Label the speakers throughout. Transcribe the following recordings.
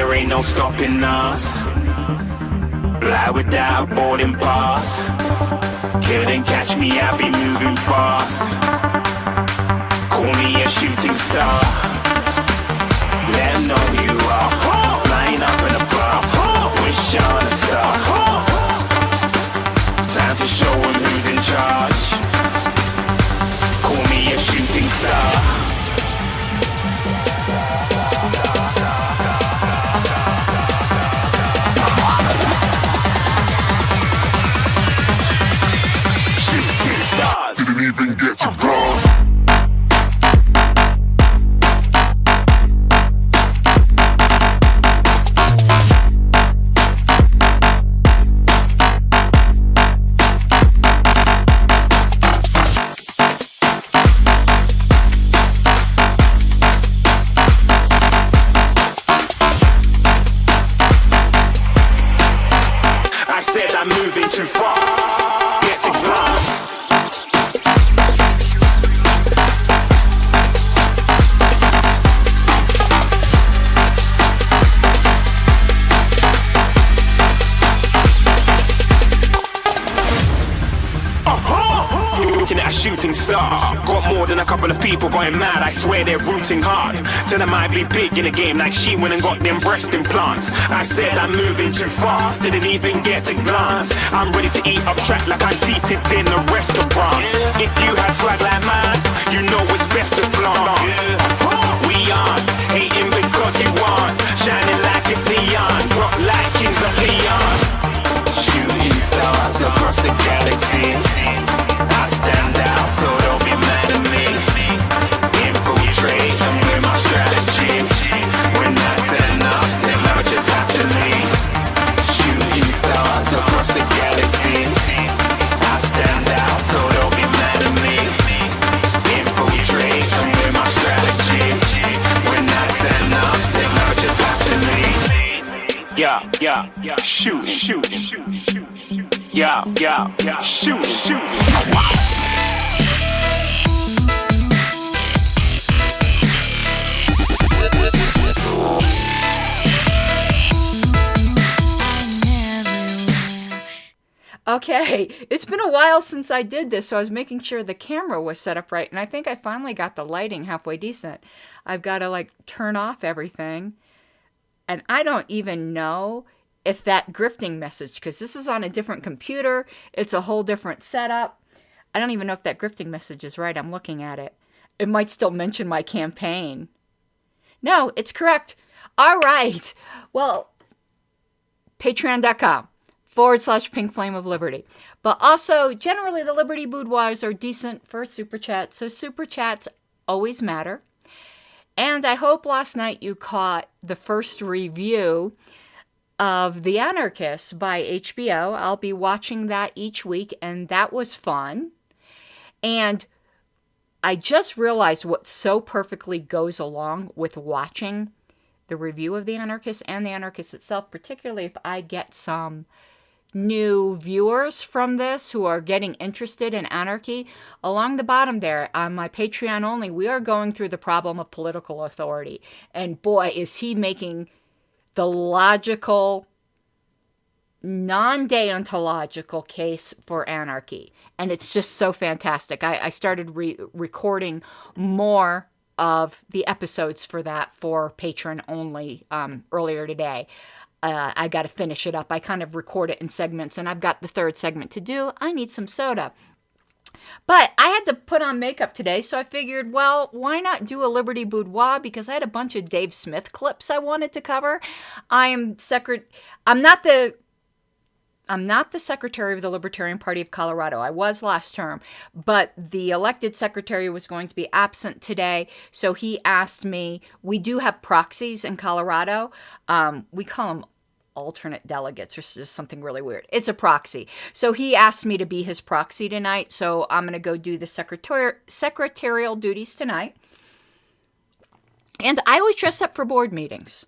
Speaker 1: there ain't no stopping us. Fly without boarding pass. Couldn't catch me, I'll be moving fast. Call me a shooting star. Let 'em know who you are. Flying up in a bar. Wish on a star. Time to show 'em who's in charge. Call me a shooting star. Didn't even get to cross. I said I'm moving too far. Get to glass. Looking at a shooting star. Got more than a couple of people going mad. I swear they're rooting hard. Tell them I be big in the game like she went and got them breast implants. I said I'm moving too fast. Didn't even get to glance. I'm ready to eat up track like I'm seated in a restaurant. If you had swag like mine, you know it's best to flaunt. We aren't hating because you aren't. Shining like it's neon. Rock like kings of Leon. Shooting stars across the galaxy. I stand out, so don't be mad at me. Infiltrate, I'm with my strategy. When I turn up, then I just have to leave. Shooting stars across the galaxy. I stand out, so don't be mad at me. Infiltrate, I'm with my strategy. When I turn up, then I just have to leave. Yeah, shoot. Yeah, shoot.
Speaker 2: Okay, it's been a while since I did this, so I was making sure the camera was set up right, and I think I finally got the lighting halfway decent. I've got to turn off everything, and I don't even know if that grifting message, because this is on a different computer, it's a whole different setup. I don't even know if that grifting message is right. I'm looking at it. It might still mention my campaign. No, it's correct. All right. Well, patreon.com/Pink Flame of Liberty. But also, generally, the Liberty Boudoirs are decent for Super Chat, so Super Chats always matter. And I hope last night you caught the first review of The Anarchist by HBO. I'll be watching that each week, and that was fun. And I just realized what so perfectly goes along with watching the review of The Anarchist and The Anarchist itself, particularly if I get some new viewers from this who are getting interested in anarchy. Along the bottom there, on my Patreon only, we are going through the problem of political authority. And boy, is he making the logical, non-deontological case for anarchy. And it's just so fantastic. I started recording more of the episodes for that for patron only earlier today. I got to finish it up. I kind of record it in segments, and I've got the third segment to do. I need some soda. But I had to put on makeup today, so I figured, well, why not do a Liberty Boudoir? Because I had a bunch of Dave Smith clips I wanted to cover. I'm not the secretary of the Libertarian Party of Colorado. I was last term, but the elected secretary was going to be absent today, so he asked me. We do have proxies in Colorado. We call them alternate delegates or just something really weird. It's a proxy. So he asked me to be his proxy tonight, so I'm going to go do the secretarial duties tonight. And I always dress up for board meetings.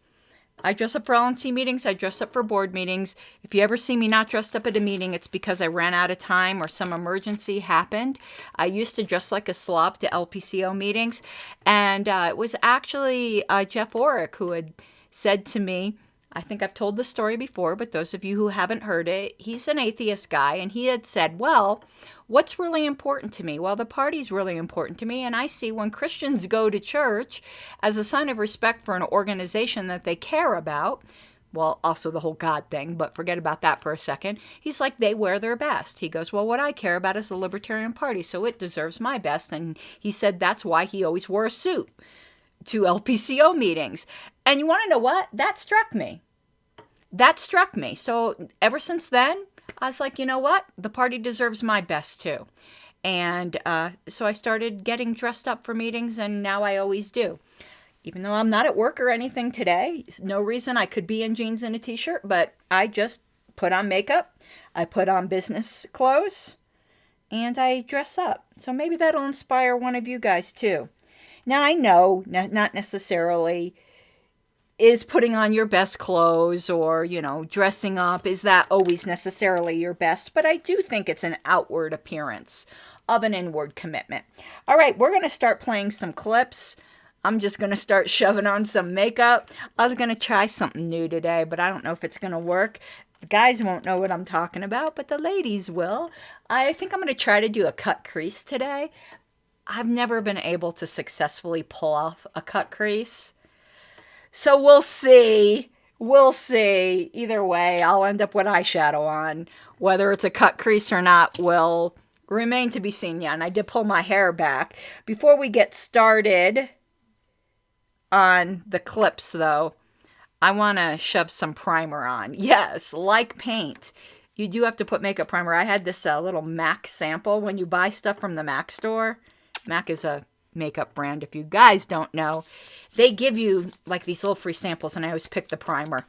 Speaker 2: I dress up for LNC meetings. I dress up for board meetings. If you ever see me not dressed up at a meeting, it's because I ran out of time or some emergency happened. I used to dress like a slob to LPCO meetings. And it was actually Jeff Orrick who had said to me, I think I've told the story before, but those of you who haven't heard it, he's an atheist guy, and he had said, well, what's really important to me? Well, the party's really important to me, and I see when Christians go to church as a sign of respect for an organization that they care about, well, also the whole God thing, but forget about that for a second. He's like, they wear their best. He goes, well, what I care about is the Libertarian Party, so it deserves my best. And he said that's why he always wore a suit to LPCO meetings. And you want to know what? That struck me. That struck me. So ever since then, I was like, you know what? The party deserves my best too. And so I started getting dressed up for meetings, and now I always do. Even though I'm not at work or anything today, no reason I could be in jeans and a t-shirt, but I just put on makeup, I put on business clothes, and I dress up. So maybe that'll inspire one of you guys too. Now I know, not necessarily is putting on your best clothes or, dressing up, is that always necessarily your best? But I do think it's an outward appearance of an inward commitment. All right, we're going to start playing some clips. I'm just going to start shoving on some makeup. I was going to try something new today, but I don't know if it's going to work. The guys won't know what I'm talking about, but the ladies will. I think I'm going to try to do a cut crease today. I've never been able to successfully pull off a cut crease. So we'll see. We'll see. Either way, I'll end up with eyeshadow on. Whether it's a cut crease or not will remain to be seen. Yeah, and I did pull my hair back. Before we get started on the clips, though, I want to shove some primer on. Yes, like paint. You do have to put makeup primer. I had this little MAC sample. When you buy stuff from the MAC store, MAC is a makeup brand, if you guys don't know, they give you like these little free samples, and I always pick the primer.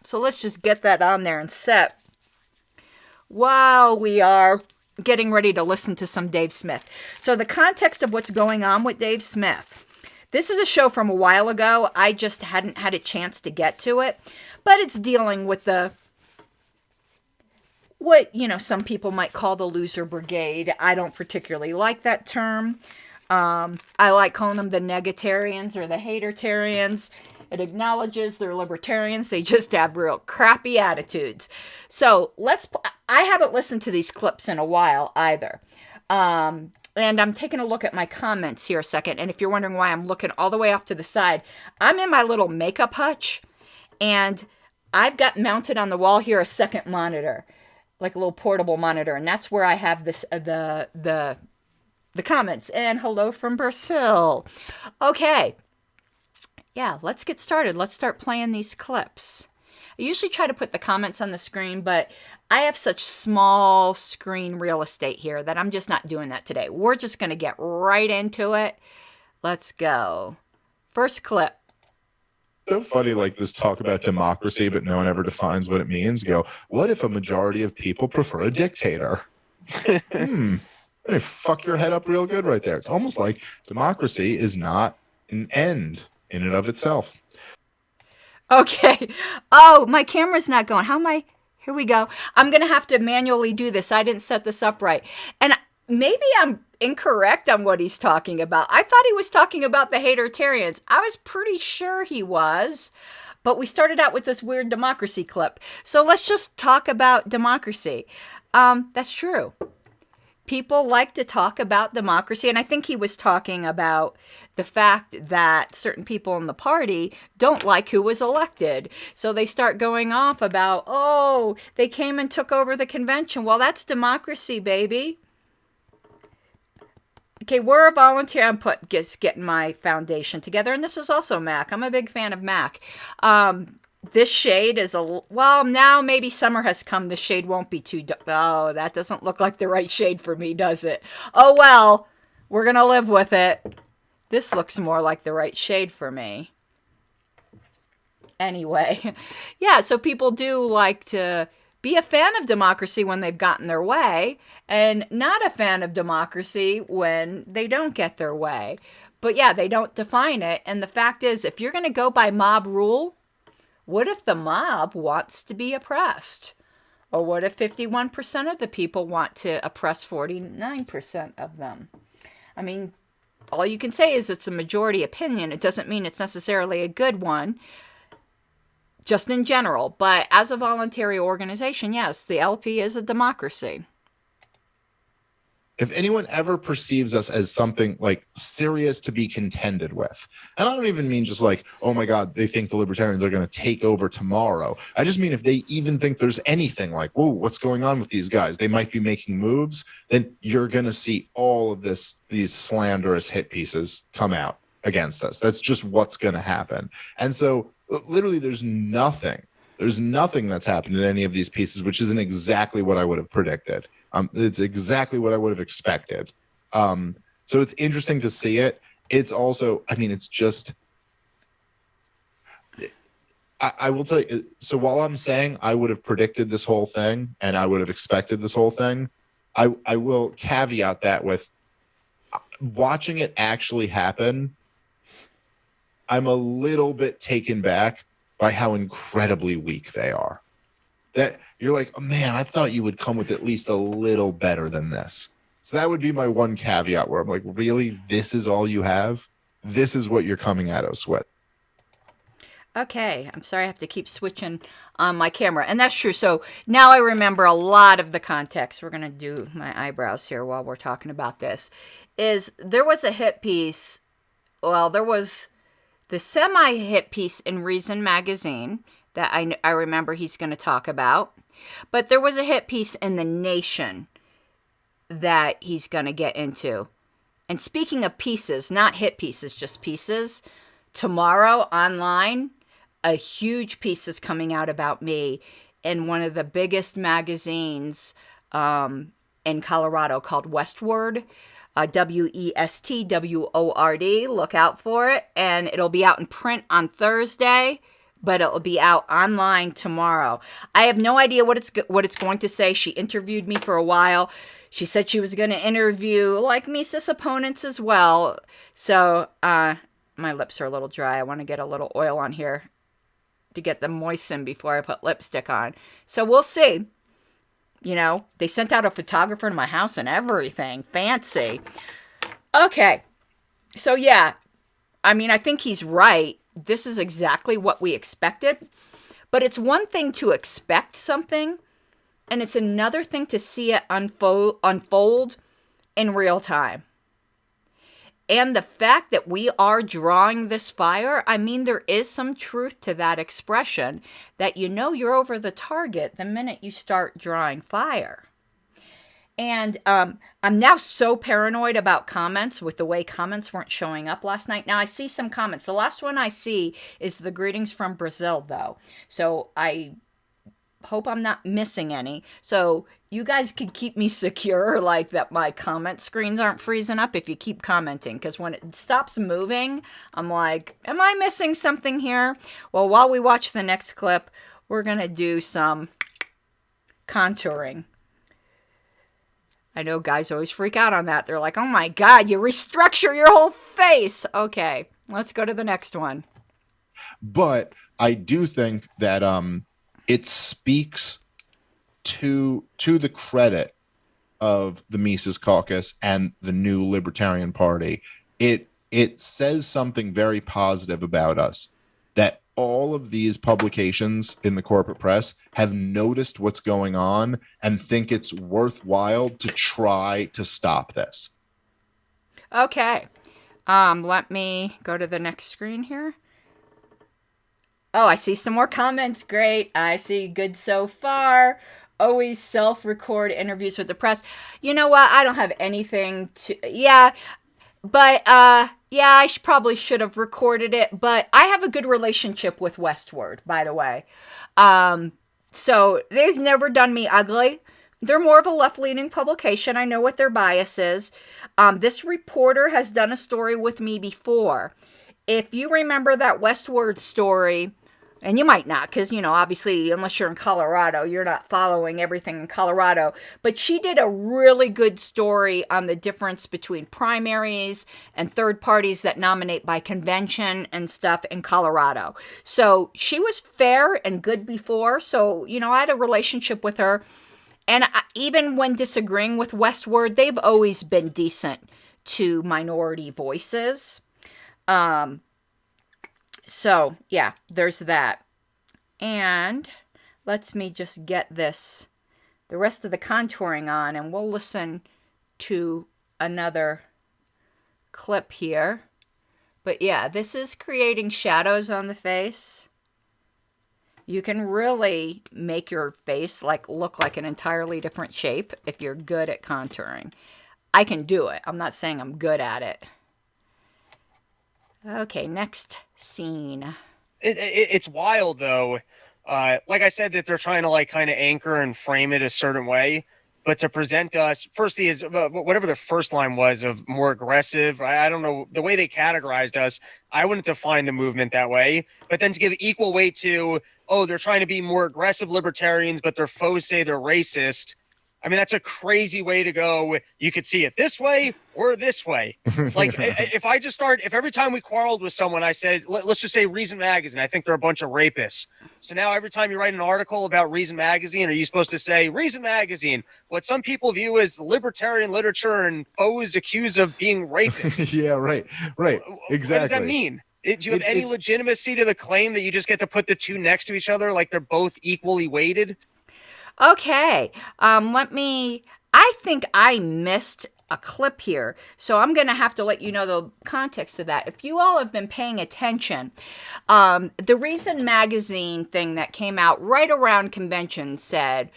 Speaker 2: So let's just get that on there and set while we are getting ready to listen to some Dave Smith. So the context of what's going on with Dave Smith. This is a show from a while ago. I just hadn't had a chance to get to it, but it's dealing with what some people might call the loser brigade. I don't particularly like that term. I like calling them the negatarians or the haterarians. It acknowledges they're libertarians. They just have real crappy attitudes. So I haven't listened to these clips in a while either. And I'm taking a look at my comments here a second. And if you're wondering why I'm looking all the way off to the side, I'm in my little makeup hutch, and I've got mounted on the wall here a second monitor, like a little portable monitor. And that's where I have this, the comments. And hello from Brazil. Okay. Yeah, let's get started. Let's start playing these clips. I usually try to put the comments on the screen, but I have such small screen real estate here that I'm just not doing that today. We're just going to get right into it. Let's go. First clip.
Speaker 3: So funny, like this talk about democracy, but no one ever defines what it means. You go, what if a majority of people prefer a dictator? They fuck your head up real good right there. It's almost like democracy is not an end in and of itself.
Speaker 2: Okay. Oh, my camera's not going. How am I? Here we go. I'm going to have to manually do this. I didn't set this up right. And maybe I'm incorrect on what he's talking about. I thought he was talking about the Haterarians. I was pretty sure he was. But we started out with this weird democracy clip. So let's just talk about democracy. That's true. People like to talk about democracy, and I think he was talking about the fact that certain people in the party don't like who was elected. So they start going off about, oh, they came and took over the convention. Well, that's democracy, baby. Okay, we're a volunteer. I'm just getting my foundation together, and this is also MAC. I'm a big fan of MAC. This shade is well, now maybe summer has come. The shade won't be too oh, that doesn't look like the right shade for me, does it? Oh, well, we're going to live with it. This looks more like the right shade for me. Anyway, yeah, so people do like to be a fan of democracy when they've gotten their way, and not a fan of democracy when they don't get their way. But yeah, they don't define it. And the fact is, if you're going to go by mob rule, what if the mob wants to be oppressed? Or what if 51% of the people want to oppress 49% of them? I mean, all you can say is it's a majority opinion. It doesn't mean it's necessarily a good one. just in general. But as a voluntary organization, yes, the LP is a democracy.
Speaker 3: If anyone ever perceives us as something like serious to be contended with, and I don't even mean just like, oh my God, they think the libertarians are going to take over tomorrow. I just mean if they even think there's anything like, whoa, what's going on with these guys? They might be making moves. Then you're going to see all of these slanderous hit pieces come out against us. That's just what's going to happen. And so literally there's nothing that's happened in any of these pieces, which isn't exactly what I would have predicted. It's exactly what I would have expected. So it's interesting to see it. It's also, I mean, it's just, I will tell you, so while I'm saying I would have predicted this whole thing and I would have expected this whole thing, I will caveat that with watching it actually happen. I'm a little bit taken back by how incredibly weak they are. That you're like, oh, man, I thought you would come with at least a little better than this. So that would be my one caveat where I'm like, really, this is all you have? This is what you're coming at us with.
Speaker 2: Okay, I'm sorry I have to keep switching on my camera. And that's true. So now I remember a lot of the context. We're going to do my eyebrows here while we're talking about this. There was a hit piece. Well, there was the semi-hit piece in Reason magazine that I remember he's going to talk about. But there was a hit piece in The Nation that he's going to get into. And speaking of pieces, not hit pieces, just pieces, tomorrow online, a huge piece is coming out about me in one of the biggest magazines in Colorado called Westward. Westword. Look out for it. And it'll be out in print on Thursday, but it'll be out online tomorrow. I have no idea what it's going to say. She interviewed me for a while. She said she was going to interview like Mises opponents as well. So my lips are a little dry. I want to get a little oil on here to get them moistened before I put lipstick on. So we'll see. You know, they sent out a photographer to my house and everything. Fancy. Okay. So yeah, I mean, I think he's right. This is exactly what we expected. But it's one thing to expect something, and it's another thing to see it unfold in real time. And the fact that we are drawing this fire, I mean, there is some truth to that expression that you know you're over the target the minute you start drawing fire. And I'm now so paranoid about comments with the way comments weren't showing up last night. Now I see some comments. The last one I see is the greetings from Brazil, though. So I hope I'm not missing any. So you guys can keep me secure, like that my comment screens aren't freezing up if you keep commenting. Because when it stops moving, I'm like, am I missing something here? Well, while we watch the next clip, we're going to do some contouring. I know guys always freak out on that. They're like, oh my God, you restructure your whole face. Okay, let's go to the next one.
Speaker 3: But I do think that it speaks to the credit of the Mises Caucus and the new Libertarian Party. It says something very positive about us, that all of these publications in the corporate press have noticed what's going on and think it's worthwhile to try to stop this.
Speaker 2: Okay. Let me go to the next screen here. Oh, I see some more comments. Great. I see good so far. Always self-record interviews with the press. You know what? I don't have anything to... Yeah, but, yeah, I probably should have recorded it. But I have a good relationship with Westward, by the way. So they've never done me ugly. They're more of a left-leaning publication. I know what their bias is. This reporter has done a story with me before. If you remember that Westward story... And you might not, because, you know, obviously, unless you're in Colorado, you're not following everything in Colorado. But she did a really good story on the difference between primaries and third parties that nominate by convention and stuff in Colorado. So she was fair and good before. So, you know, I had a relationship with her. And even when disagreeing with Westward, they've always been decent to minority voices. So, yeah, there's that. And let me just get the rest of the contouring on, and we'll listen to another clip here. But yeah, this is creating shadows on the face. You can really make your face look like an entirely different shape if you're good at contouring. I can do it. I'm not saying I'm good at it. Okay, next scene.
Speaker 4: It's wild though. Like I said, that they're trying to kind of anchor and frame it a certain way, but to present us, firstly, is whatever the first line was of more aggressive. I don't know the way they categorized us. I wouldn't define the movement that way, but then to give equal weight to, oh, they're trying to be more aggressive libertarians, but their foes say they're racist. I mean, that's a crazy way to go. You could see it this way or this way. If every time we quarreled with someone, I said, let's just say Reason Magazine, I think they're a bunch of rapists. So now every time you write an article about Reason Magazine, are you supposed to say Reason Magazine, what some people view as libertarian literature and foes accused of being rapists?
Speaker 3: Yeah, right. Exactly.
Speaker 4: What does that mean? Do you have any legitimacy to the claim that you just get to put the two next to each other like they're both equally weighted?
Speaker 2: Okay, I think I missed a clip here, so I'm going to have to let you know the context of that. If you all have been paying attention, the Reason Magazine thing that came out right around convention said,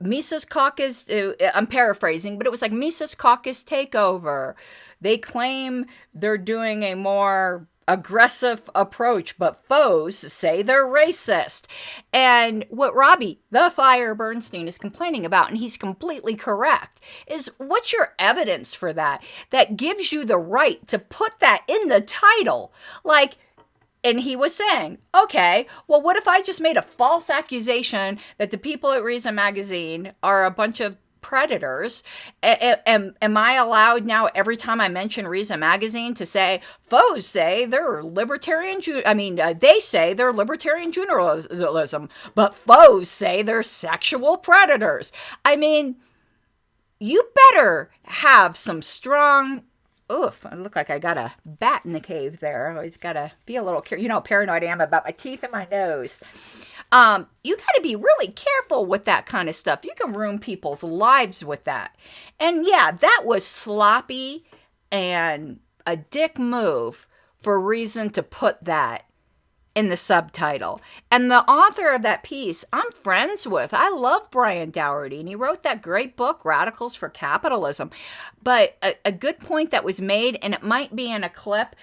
Speaker 2: Mises Caucus, I'm paraphrasing, but it was like Mises Caucus takeover. They claim they're doing a more aggressive approach, but foes say they're racist. And what Robbie, the Fire Bernstein, is complaining about, and he's completely correct, is what's your evidence for that? That gives you the right to put that in the title. And he was saying, okay, well, what if I just made a false accusation that the people at Reason Magazine are a bunch of predators? Am I allowed now every time I mention Reason Magazine to say foes say they're libertarian? They say they're libertarian journalism, but foes say they're sexual predators. I mean, you better have some strong. Oof! I look like I got a bat in the cave there. I always gotta be a little paranoid I am about my teeth and my nose. You got to be really careful with that kind of stuff. You can ruin people's lives with that. And yeah, that was sloppy and a dick move for Reason to put that in the subtitle. And the author of that piece, I'm friends with. I love Brian Dougherty, and he wrote that great book, Radicals for Capitalism. But a good point that was made, and it might be in a clip,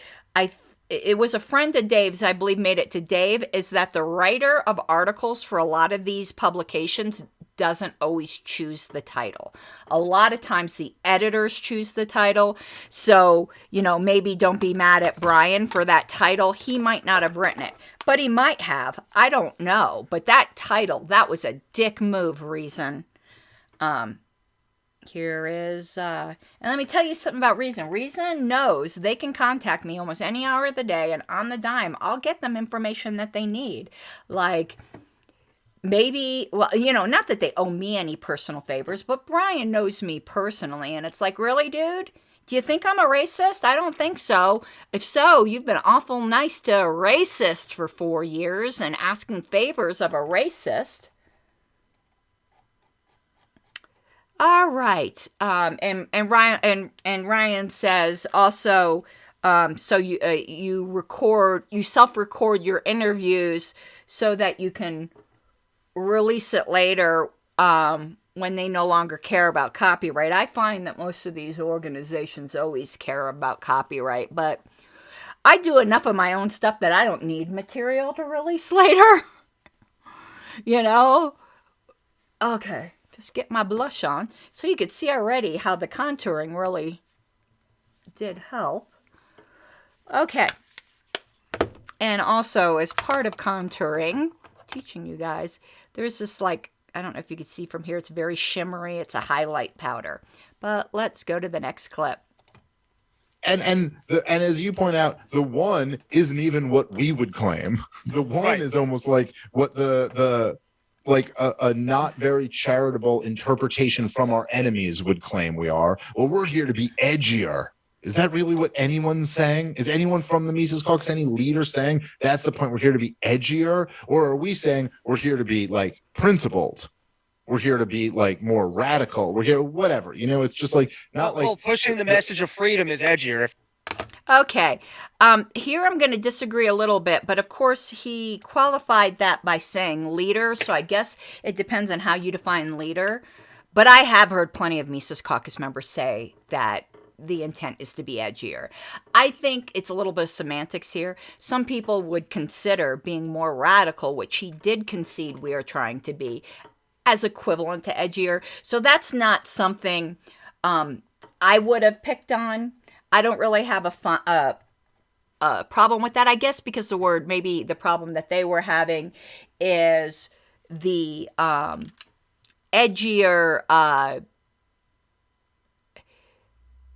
Speaker 2: it was a friend of Dave's, I believe made it to Dave, is that the writer of articles for a lot of these publications doesn't always choose the title. A lot of times the editors choose the title. So, maybe don't be mad at Brian for that title. He might not have written it, but he might have. I don't know. But that title, that was a dick move, Reason. Here is, and let me tell you something about Reason. Reason knows they can contact me almost any hour of the day, and on the dime, I'll get them information that they need. Maybe, not that they owe me any personal favors, but Brian knows me personally, and it's like, really, dude? Do you think I'm a racist? I don't think so. If so, you've been awful nice to a racist for 4 years and asking favors of a racist. All right. And Ryan says also, so you self-record your interviews so that you can release it later when they no longer care about copyright. I find that most of these organizations always care about copyright, but I do enough of my own stuff that I don't need material to release later. Okay. Just get my blush on. So you could see already how the contouring really did help. Okay. And also, as part of contouring, teaching you guys, there's this I don't know if you can see from here, it's very shimmery. It's a highlight powder. But let's go to the next clip.
Speaker 3: And as you point out, the one isn't even what we would claim. The one is almost like what the a not very charitable interpretation from our enemies would claim we are. Well, we're here to be edgier. Is that really what anyone's saying? Is anyone from the Mises Caucus, any leader saying that's the point, we're here to be edgier? Or are we saying we're here to be like principled? We're here to be like more radical. We're here, whatever. It's just like not like
Speaker 4: pushing the message of freedom is edgier.
Speaker 2: Okay. Here I'm going to disagree a little bit, but of course he qualified that by saying leader, so I guess it depends on how you define leader. But I have heard plenty of Mises Caucus members say that the intent is to be edgier. I think it's a little bit of semantics here. Some people would consider being more radical, which he did concede we are trying to be, as equivalent to edgier. So that's not something I would have picked on. I don't really have a problem with that, I guess, because maybe the problem that they were having is the edgier,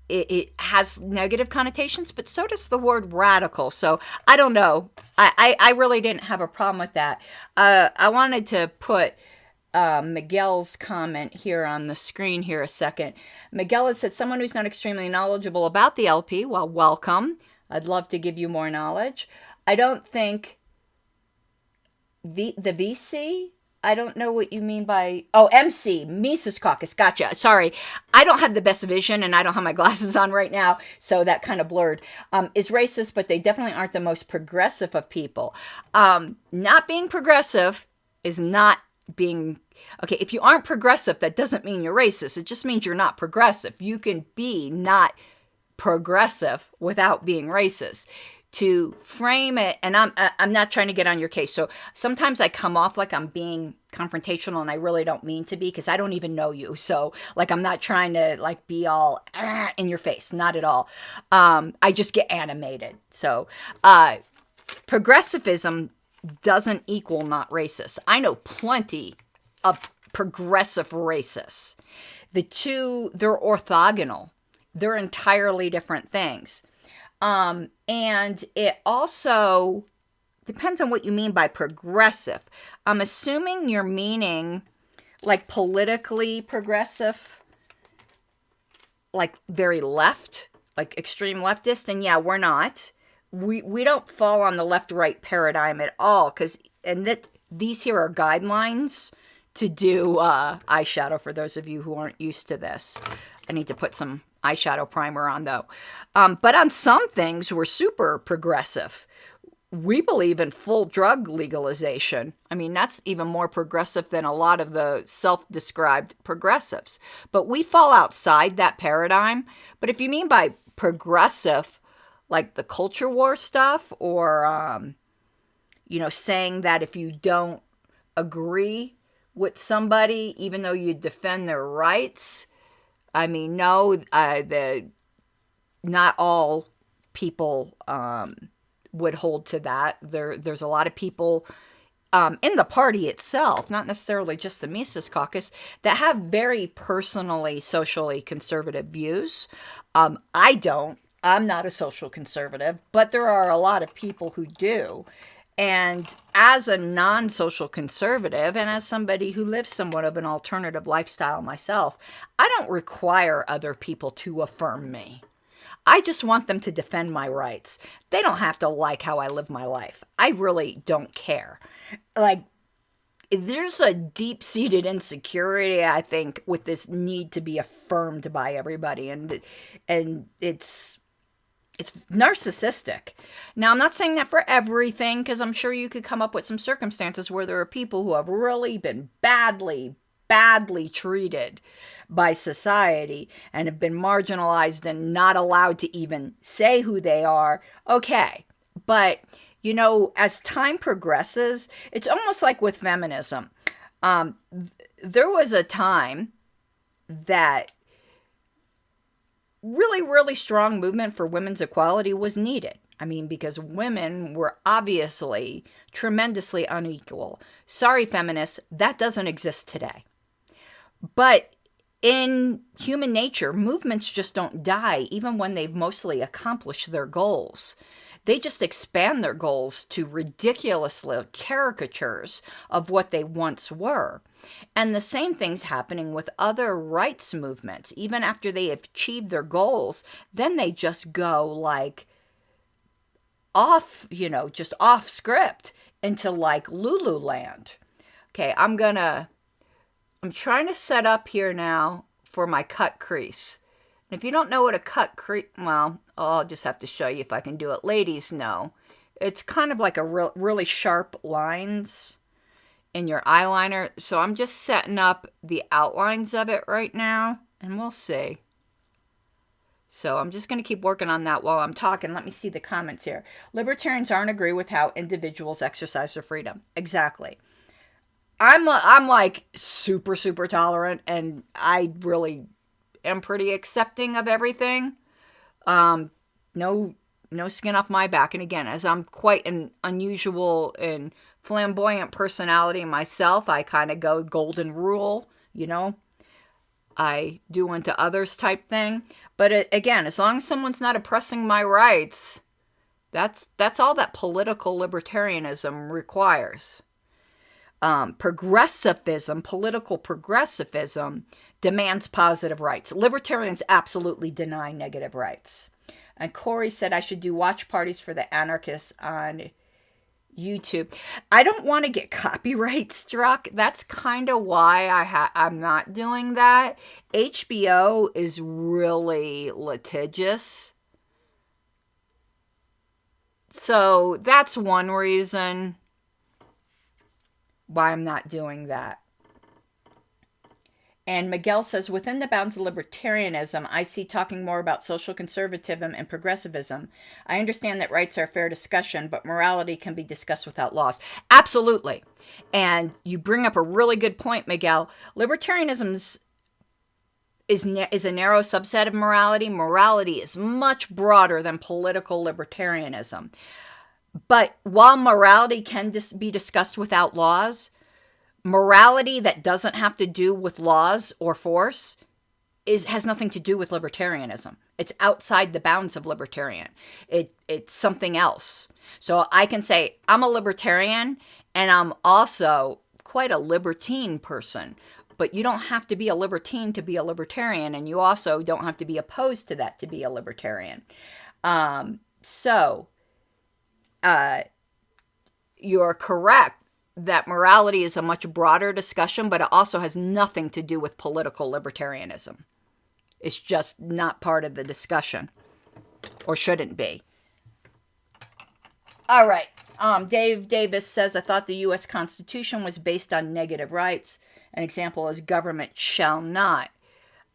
Speaker 2: it has negative connotations, but so does the word radical. So I don't know. I really didn't have a problem with that. I wanted to put Miguel's comment here on the screen here a second. Miguel has said, someone who's not extremely knowledgeable about the LP, well, welcome. I'd love to give you more knowledge. I don't think the VC, I don't know what you mean by, MC, Mises Caucus, gotcha. Sorry, I don't have the best vision and I don't have my glasses on right now, so that kind of blurred. Is racist, but they definitely aren't the most progressive of people. Not being progressive is not being, okay, if you aren't progressive, that doesn't mean you're racist. It just means you're not progressive. You can be not progressive without being racist. To frame it, and I'm not trying to get on your case. So sometimes I come off like I'm being confrontational, and I really don't mean to be, because I don't even know you. So like I'm not trying to like be all in your face, not at all. I just get animated. So progressivism doesn't equal not racist. I know plenty of progressive racists. The two, they're orthogonal. They're entirely different things. And it also depends on what you mean by progressive. I'm assuming you're meaning like politically progressive, like very left, like extreme leftist. And yeah, we're not. We don't fall on the left-right paradigm at all, these here are guidelines to do eyeshadow for those of you who aren't used to this. I need to put some eyeshadow primer on though. But on some things, we're super progressive. We believe in full drug legalization. I mean, that's even more progressive than a lot of the self-described progressives. But we fall outside that paradigm. But if you mean by progressive, like the culture war stuff, or, saying that if you don't agree with somebody, even though you defend their rights, I mean, no, not all people would hold to that. There's a lot of people in the party itself, not necessarily just the Mises Caucus, that have very personally, socially conservative views. I don't. I'm not a social conservative, but there are a lot of people who do. And as a non-social conservative, and as somebody who lives somewhat of an alternative lifestyle myself, I don't require other people to affirm me. I just want them to defend my rights. They don't have to like how I live my life. I really don't care. Like, there's a deep-seated insecurity, I think, with this need to be affirmed by everybody, and it's narcissistic. Now, I'm not saying that for everything, because I'm sure you could come up with some circumstances where there are people who have really been badly treated by society and have been marginalized and not allowed to even say who they are. Okay, but, as time progresses, it's almost like with feminism. There was a time that really strong movement for women's equality was needed. I mean, because women were obviously tremendously unequal. Sorry, feminists, that doesn't exist today. But in human nature, movements just don't die, even when they've mostly accomplished their goals. They just expand their goals to ridiculous little caricatures of what they once were. And the same thing's happening with other rights movements. Even after they have achieved their goals, then they just go like off, just off script into like Lululand. Okay, I'm trying to set up here now for my cut crease. And if you don't know what a cut crease, well, I'll just have to show you if I can do it. Ladies know. It's kind of like a really sharp lines in your eyeliner. So I'm just setting up the outlines of it right now, and we'll see. So I'm just going to keep working on that while I'm talking. Let me see the comments here. Libertarians aren't agree with how individuals exercise their freedom. Exactly. I'm like super, super tolerant, and I really am pretty accepting of everything. No skin off my back. And again, as I'm quite an unusual and flamboyant personality myself, I kind of go golden rule, I do unto others type thing. But again, as long as someone's not oppressing my rights, that's all that political libertarianism requires. Political progressivism demands positive rights. Libertarians absolutely deny negative rights. And Corey said I should do watch parties for the anarchists on YouTube. I don't want to get copyright struck. That's kind of why I'm not doing that. HBO is really litigious. So that's one reason why I'm not doing that. And Miguel says, within the bounds of libertarianism, I see talking more about social conservatism and progressivism. I understand that rights are a fair discussion, but morality can be discussed without laws. Absolutely. And you bring up a really good point, Miguel. Libertarianism is a narrow subset of morality. Morality is much broader than political libertarianism. But while morality can be discussed without laws, morality that doesn't have to do with laws or force has nothing to do with libertarianism. It's outside the bounds of libertarian. It's something else. So I can say I'm a libertarian and I'm also quite a libertine person. But you don't have to be a libertine to be a libertarian, and you also don't have to be opposed to that to be a libertarian. You're correct that morality is a much broader discussion, but it also has nothing to do with political libertarianism. It's just not part of the discussion, or shouldn't be. All right. Dave Davis says, I thought the U.S. Constitution was based on negative rights. An example is government shall not.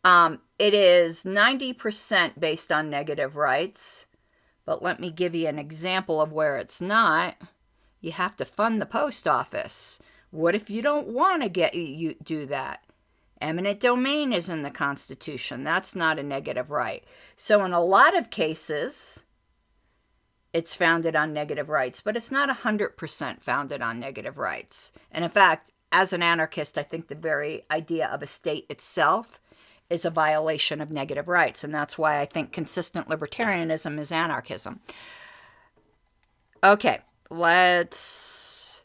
Speaker 2: It is 90% based on negative rights, but let me give you an example of where it's not. You have to fund the post office. What if you don't want to do that? Eminent domain is in the Constitution. That's not a negative right. So in a lot of cases, it's founded on negative rights, but it's not 100% founded on negative rights. And in fact, as an anarchist, I think the very idea of a state itself is a violation of negative rights. And that's why I think consistent libertarianism is anarchism. Okay. Let's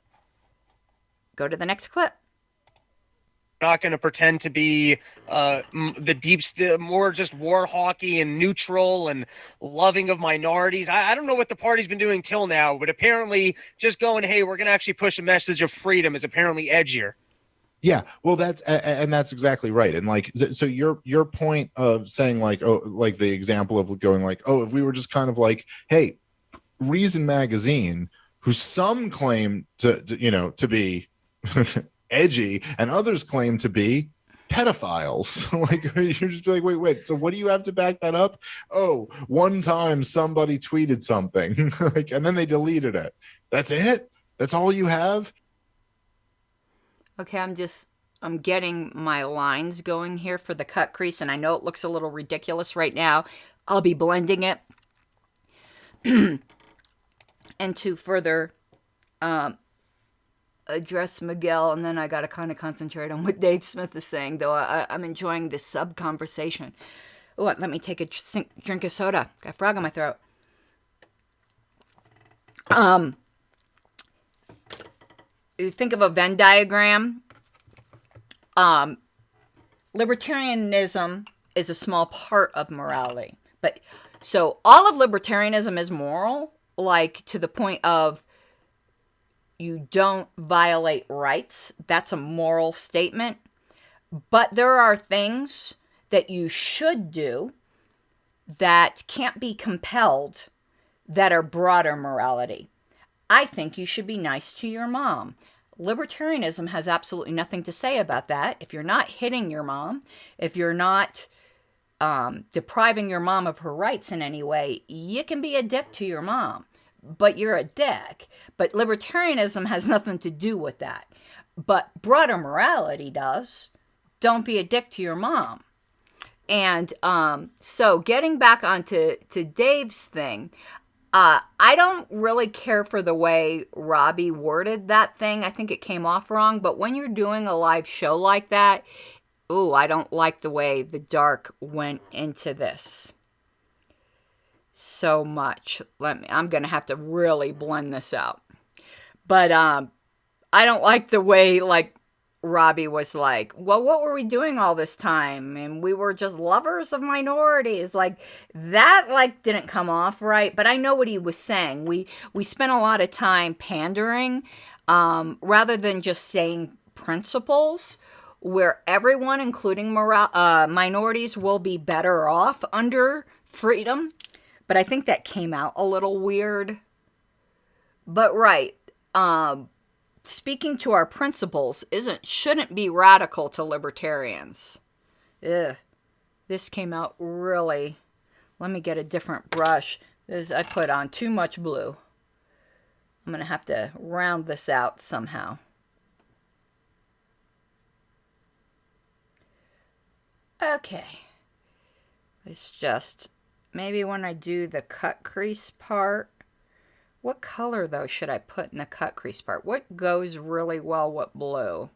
Speaker 2: go to the next clip.
Speaker 4: Not going to pretend to be more just war hawky and neutral and loving of minorities. I don't know what the party's been doing till now, but apparently just going, hey, we're going to actually push a message of freedom is apparently edgier.
Speaker 3: Yeah, well, that's exactly right. And like, so your point of saying like, oh, like the example of going like, oh, if we were just kind of like, hey, Reason Magazine, who some claim to be edgy and others claim to be pedophiles. Like, you're just like, wait, so what do you have to back that up? Oh, one time somebody tweeted something like, and then they deleted it. That's it? That's all you have?
Speaker 2: Okay, I'm getting my lines going here for the cut crease, and I know it looks a little ridiculous right now. I'll be blending it. And to further address Miguel, and then I got to kind of concentrate on what Dave Smith is saying, though I'm enjoying this sub-conversation. Oh, let me take a drink of soda. Got a frog in my throat. You think of a Venn diagram. Libertarianism is a small part of morality. But so all of libertarianism is moral, like to the point of you don't violate rights. That's a moral statement. But there are things that you should do that can't be compelled that are broader morality. I think you should be nice to your mom. Libertarianism has absolutely nothing to say about that. If you're not hitting your mom, if you're not depriving your mom of her rights in any way, you can be a dick to your mom, but you're a dick. But libertarianism has nothing to do with that. But broader morality does. Don't be a dick to your mom. And so getting back onto Dave's thing, I don't really care for the way Robbie worded that thing. I think it came off wrong. But when you're doing a live show like that, ooh, I don't like the way the dark went into this so much. I'm going to have to really blend this out. But I don't like the way, like, Robbie was like, well, what were we doing all this time? And we were just lovers of minorities. Like, that, like, didn't come off right. But I know what he was saying. We spent a lot of time pandering rather than just saying principles where everyone, including minorities, will be better off under freedom. But I think that came out a little weird. But right, speaking to our principles shouldn't be radical to libertarians. Ugh. This came out really. Let me get a different brush. I put on too much blue. I'm going to have to round this out somehow. Okay. It's just, maybe when I do the cut crease part, what color, though, should I put in the cut crease part? What goes really well with blue?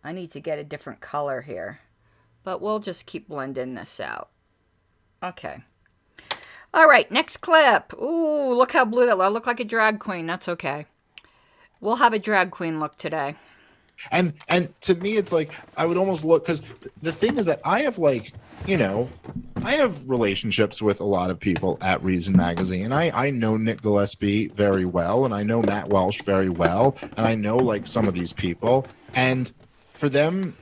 Speaker 2: I need to get a different color here. But we'll just keep blending this out. Okay. All right, next clip. Ooh, look how blue that looks. I look like a drag queen. That's okay. We'll have a drag queen look today.
Speaker 3: And to me, it's like, I would almost look, because the thing is that I have, like, you know, I have relationships with a lot of people at Reason Magazine. I know Nick Gillespie very well, and I know Matt Welsh very well, and I know, like, some of these people. And for them,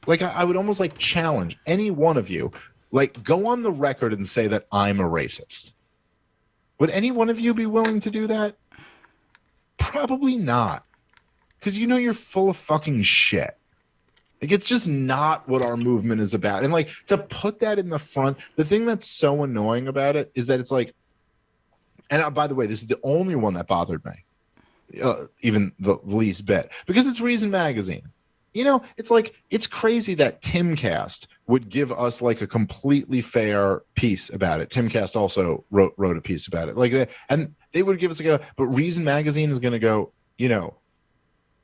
Speaker 3: like, I would almost, like, challenge any one of you, like, go on the record and say that I'm a racist. Would any one of you be willing to do that? Probably not. Because you know you're full of fucking shit. Like, it's just not what our movement is about. And, like, to put that in the front, the thing that's so annoying about it is that it's like, and by the way, this is the only one that bothered me, even the least bit, because it's Reason Magazine. You know, it's like, it's crazy that Timcast would give us, like, a completely fair piece about it. Timcast also wrote a piece about it. Like, and they would give us but Reason Magazine is going to go, you know,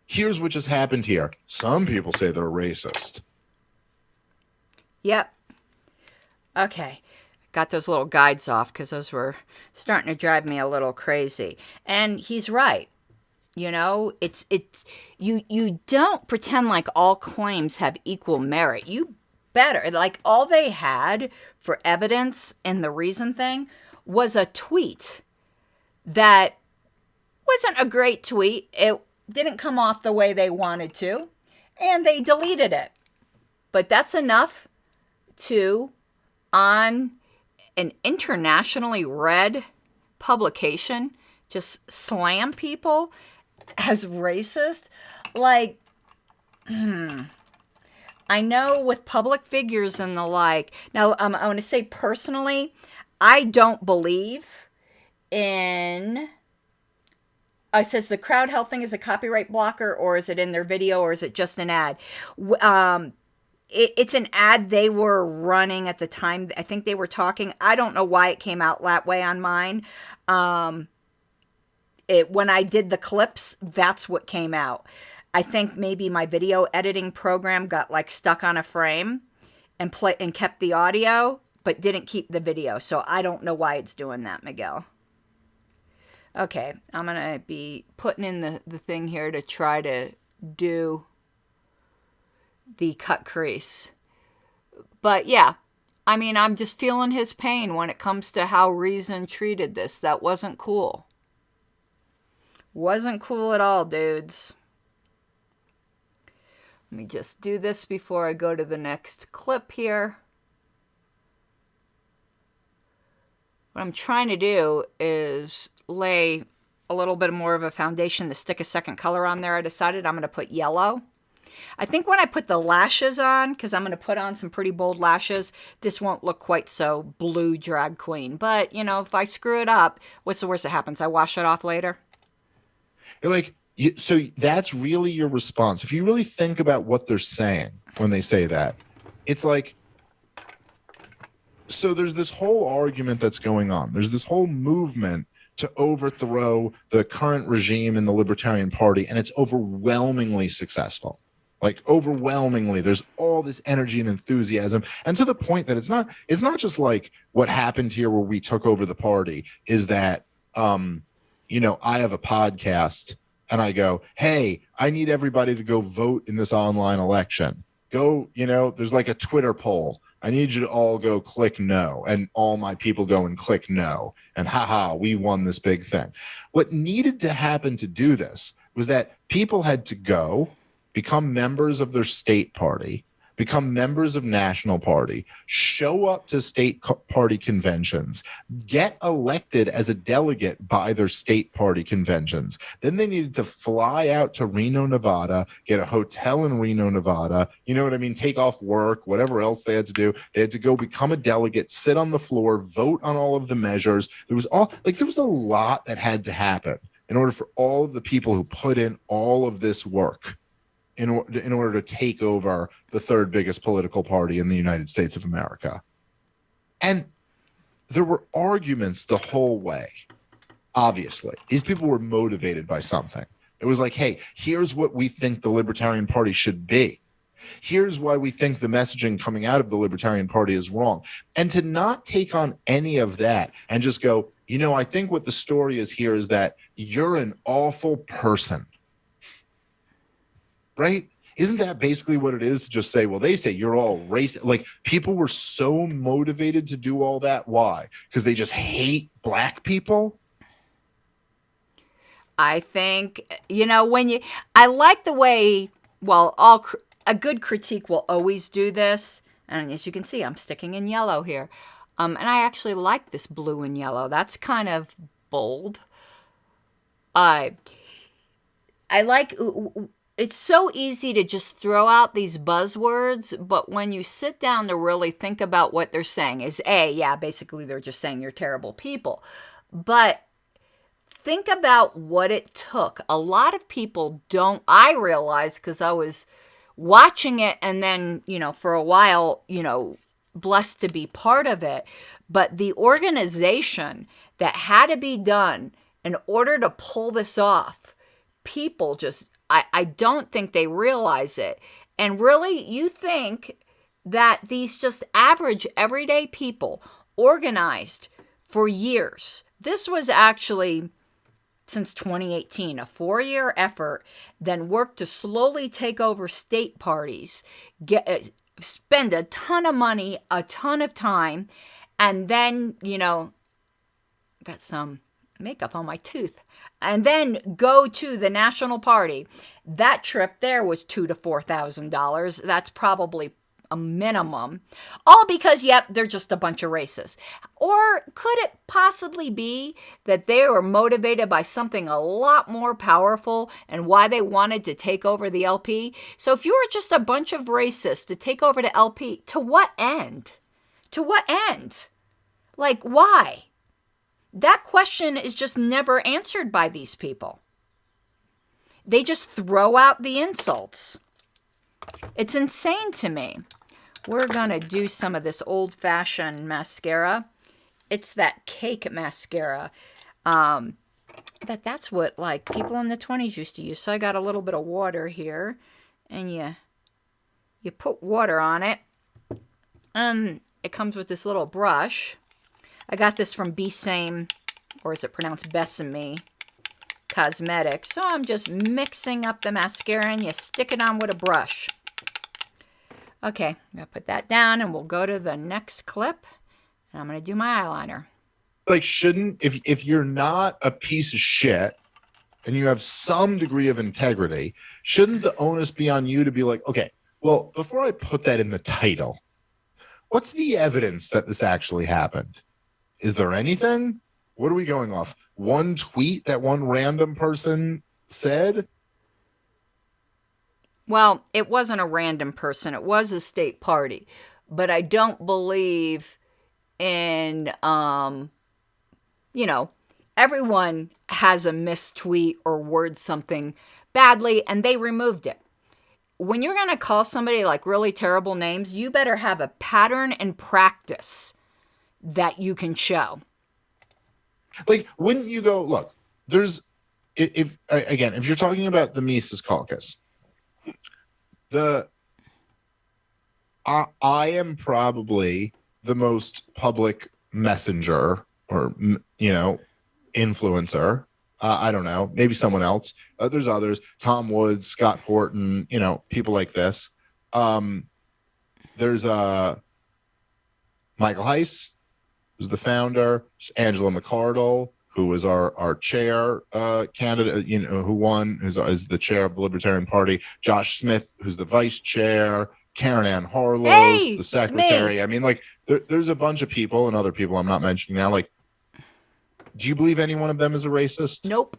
Speaker 3: here's what just happened here. Some people say they're racist.
Speaker 2: Yep. Okay. Got those little guides off because those were starting to drive me a little crazy. And he's right. You know, it's you don't pretend like all claims have equal merit. You better, like, all they had for evidence in the Reason thing was a tweet that wasn't a great tweet. It didn't come off the way they wanted to, and they deleted it. But that's enough to, on an internationally read publication, just slam people as racist. Like, I know with public figures and the like. Now, I want to say personally, I don't believe in... It says the crowd health thing is a copyright blocker, or is it in their video, or is it just an ad? It's an ad they were running at the time. I think they were talking. I don't know why it came out that way on mine. When I did the clips, that's what came out. I think maybe my video editing program got, like, stuck on a frame and kept the audio. but didn't keep the video. So I don't know why it's doing that, Miguel. Okay, I'm going to be putting in the thing here to try to do the cut crease. But yeah, I mean, I'm just feeling his pain when it comes to how Reason treated this. That wasn't cool. Wasn't cool at all, dudes. Let me just do this before I go to the next clip here. What I'm trying to do is lay a little bit more of a foundation to stick a second color on there. I decided I'm going to put yellow. I think when I put the lashes on, because I'm going to put on some pretty bold lashes, this won't look quite so blue drag queen. But, you know, if I screw it up, what's the worst that happens? I wash it off later.
Speaker 3: You're like, so that's really your response. If you really think about what they're saying when they say that, it's like, so there's this whole argument that's going on. There's this whole movement to overthrow the current regime in the Libertarian Party, and it's overwhelmingly successful. Like, overwhelmingly, there's all this energy and enthusiasm, and to the point that it's not just like what happened here where we took over the party, is that you know, I have a podcast and I go, hey, I need everybody to go vote in this online election. Go, you know, there's like a Twitter poll. I need you to all go click no. And all my people go and click no. And haha, we won this big thing. What needed to happen to do this was that people had to go, become members of their state party, become members of national party, show up to state party conventions, get elected as a delegate by their state party conventions. Then they needed to fly out to Reno, Nevada, get a hotel in Reno, Nevada, you know what I mean, take off work, whatever else they had to do. They had to go become a delegate, sit on the floor, vote on all of the measures. There was a lot that had to happen in order for all of the people who put in all of this work in order to take over the third biggest political party in the United States of America. And there were arguments the whole way, obviously. These people were motivated by something. It was like, hey, here's what we think the Libertarian Party should be. Here's why we think the messaging coming out of the Libertarian Party is wrong. And to not take on any of that and just go, you know, I think what the story is here is that you're an awful person. Right? Isn't that basically what it is to just say, well, they say you're all racist? Like, people were so motivated to do all that. Why? Because they just hate black people?
Speaker 2: I think, you know, I like the way, well, a good critique will always do this. And as you can see, I'm sticking in yellow here. And I actually like this blue and yellow. That's kind of bold. I like... It's so easy to just throw out these buzzwords, but when you sit down to really think about what they're saying is basically they're just saying you're terrible people. But think about what it took. A lot of people don't, I realized because I was watching it and then, you know, for a while, you know, blessed to be part of it. But the organization that had to be done in order to pull this off, people just... I don't think they realize it. And really, you think that these just average, everyday people organized for years. This was actually, since 2018, a 4-year effort, then worked to slowly take over state parties, spend a ton of money, a ton of time, and then, you know, got some makeup on my tooth. And then go to the national party. That trip there was $2,000 to $4,000. That's probably a minimum. All because, yep, they're just a bunch of racists. Or could it possibly be that they were motivated by something a lot more powerful and why they wanted to take over the LP? So if you were just a bunch of racists to take over the LP, to what end? To what end? Like, why? That question is just never answered by these people. They just throw out the insults. It's insane to me. We're going to do some of this old-fashioned mascara. It's that cake mascara. That's what, like, people in the 20s used to use. So I got a little bit of water here. And you put water on it. it comes with this little brush. I got this from Besame, or is it pronounced Besame Cosmetics. So I'm just mixing up the mascara and you stick it on with a brush. Okay, I'm going to put that down and we'll go to the next clip. And I'm going to do my eyeliner.
Speaker 3: Like, shouldn't, if you're not a piece of shit and you have some degree of integrity, shouldn't the onus be on you to be like, okay, well, before I put that in the title, what's the evidence that this actually happened? Is there anything? What are we going off? One tweet that one random person said?
Speaker 2: Well, it wasn't a random person. It was a state party. But I don't believe in, everyone has a mistweet or word something badly and they removed it. When you're going to call somebody like really terrible names, you better have a pattern and practice that you can show.
Speaker 3: Like, wouldn't you go, look, there's, if you're talking about the Mises Caucus, I am probably the most public messenger or, influencer. I don't know, maybe someone else. There's others, Tom Woods, Scott Horton, people like this. There's Michael Heiss, who's the founder. There's Angela McArdle, who was our chair candidate, who won, is the chair of the Libertarian Party. Josh Smith, who's the vice chair. Karen Ann Harlow, the secretary. I mean, like, there's a bunch of people and other people I'm not mentioning now. Like, do you believe any one of them is a racist?
Speaker 2: Nope.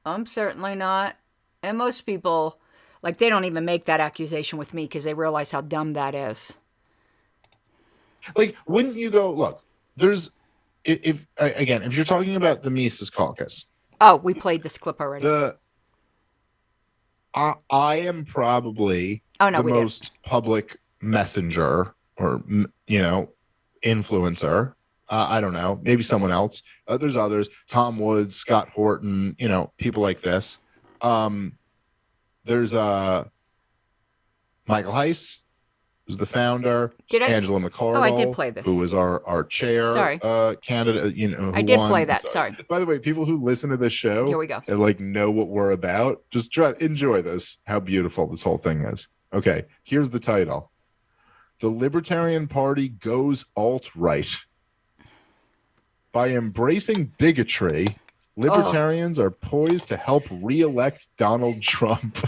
Speaker 2: I'm certainly not. And most people, like, they don't even make that accusation with me because they realize how dumb that is.
Speaker 3: Like, wouldn't you go, look, there's, if you're talking about the Mises Caucus.
Speaker 2: Oh, we played this clip already.
Speaker 3: I am probably the most public messenger or, influencer. I don't know, maybe someone else. There's others, Tom Woods, Scott Horton, people like this. There's Michael Heiss, who's the founder. Angela McArdle.
Speaker 2: Oh, I did play this.
Speaker 3: Who was our chair candidate, who
Speaker 2: I did
Speaker 3: won.
Speaker 2: play that, sorry.
Speaker 3: By the way, people who listen to this show
Speaker 2: here we go.
Speaker 3: and like know what we're about, just try to enjoy this, how beautiful this whole thing is. Okay, here's the title. The Libertarian Party goes alt-right. By embracing bigotry, libertarians are poised to help re-elect Donald Trump.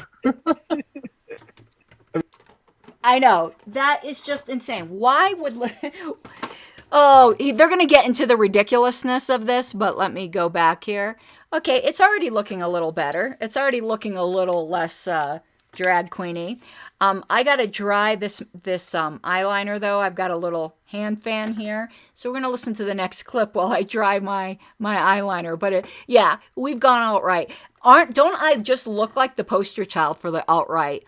Speaker 2: I know. That is just insane. Why would... they're going to get into the ridiculousness of this, but let me go back here. Okay, it's already looking a little better. It's already looking a little less drag queeny. I got to dry this eyeliner, though. I've got a little hand fan here. So we're going to listen to the next clip while I dry my eyeliner. But we've gone alt-right. Don't I just look like the poster child for the alt-right?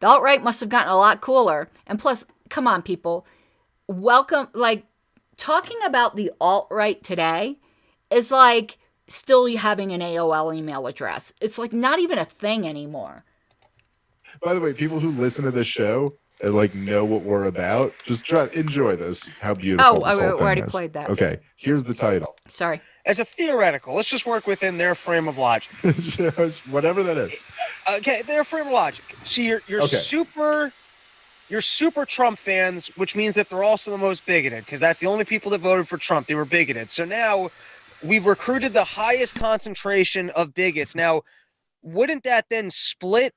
Speaker 2: The alt-right must have gotten a lot cooler. And plus, come on, people. Welcome, like, talking about the alt-right today is like still having an AOL email address. It's like not even a thing anymore.
Speaker 3: By the way, people who listen to this show and like know what we're about, just try to enjoy this, how beautiful this whole thing is.
Speaker 2: Already played that.
Speaker 3: Okay, here's the title.
Speaker 2: Sorry.
Speaker 4: As a theoretical, let's just work within their frame of logic.
Speaker 3: Whatever that is.
Speaker 4: Okay, their frame of logic. See, you're super Trump fans, which means that they're also the most bigoted, because that's the only people that voted for Trump. They were bigoted. So now we've recruited the highest concentration of bigots. Now, wouldn't that then split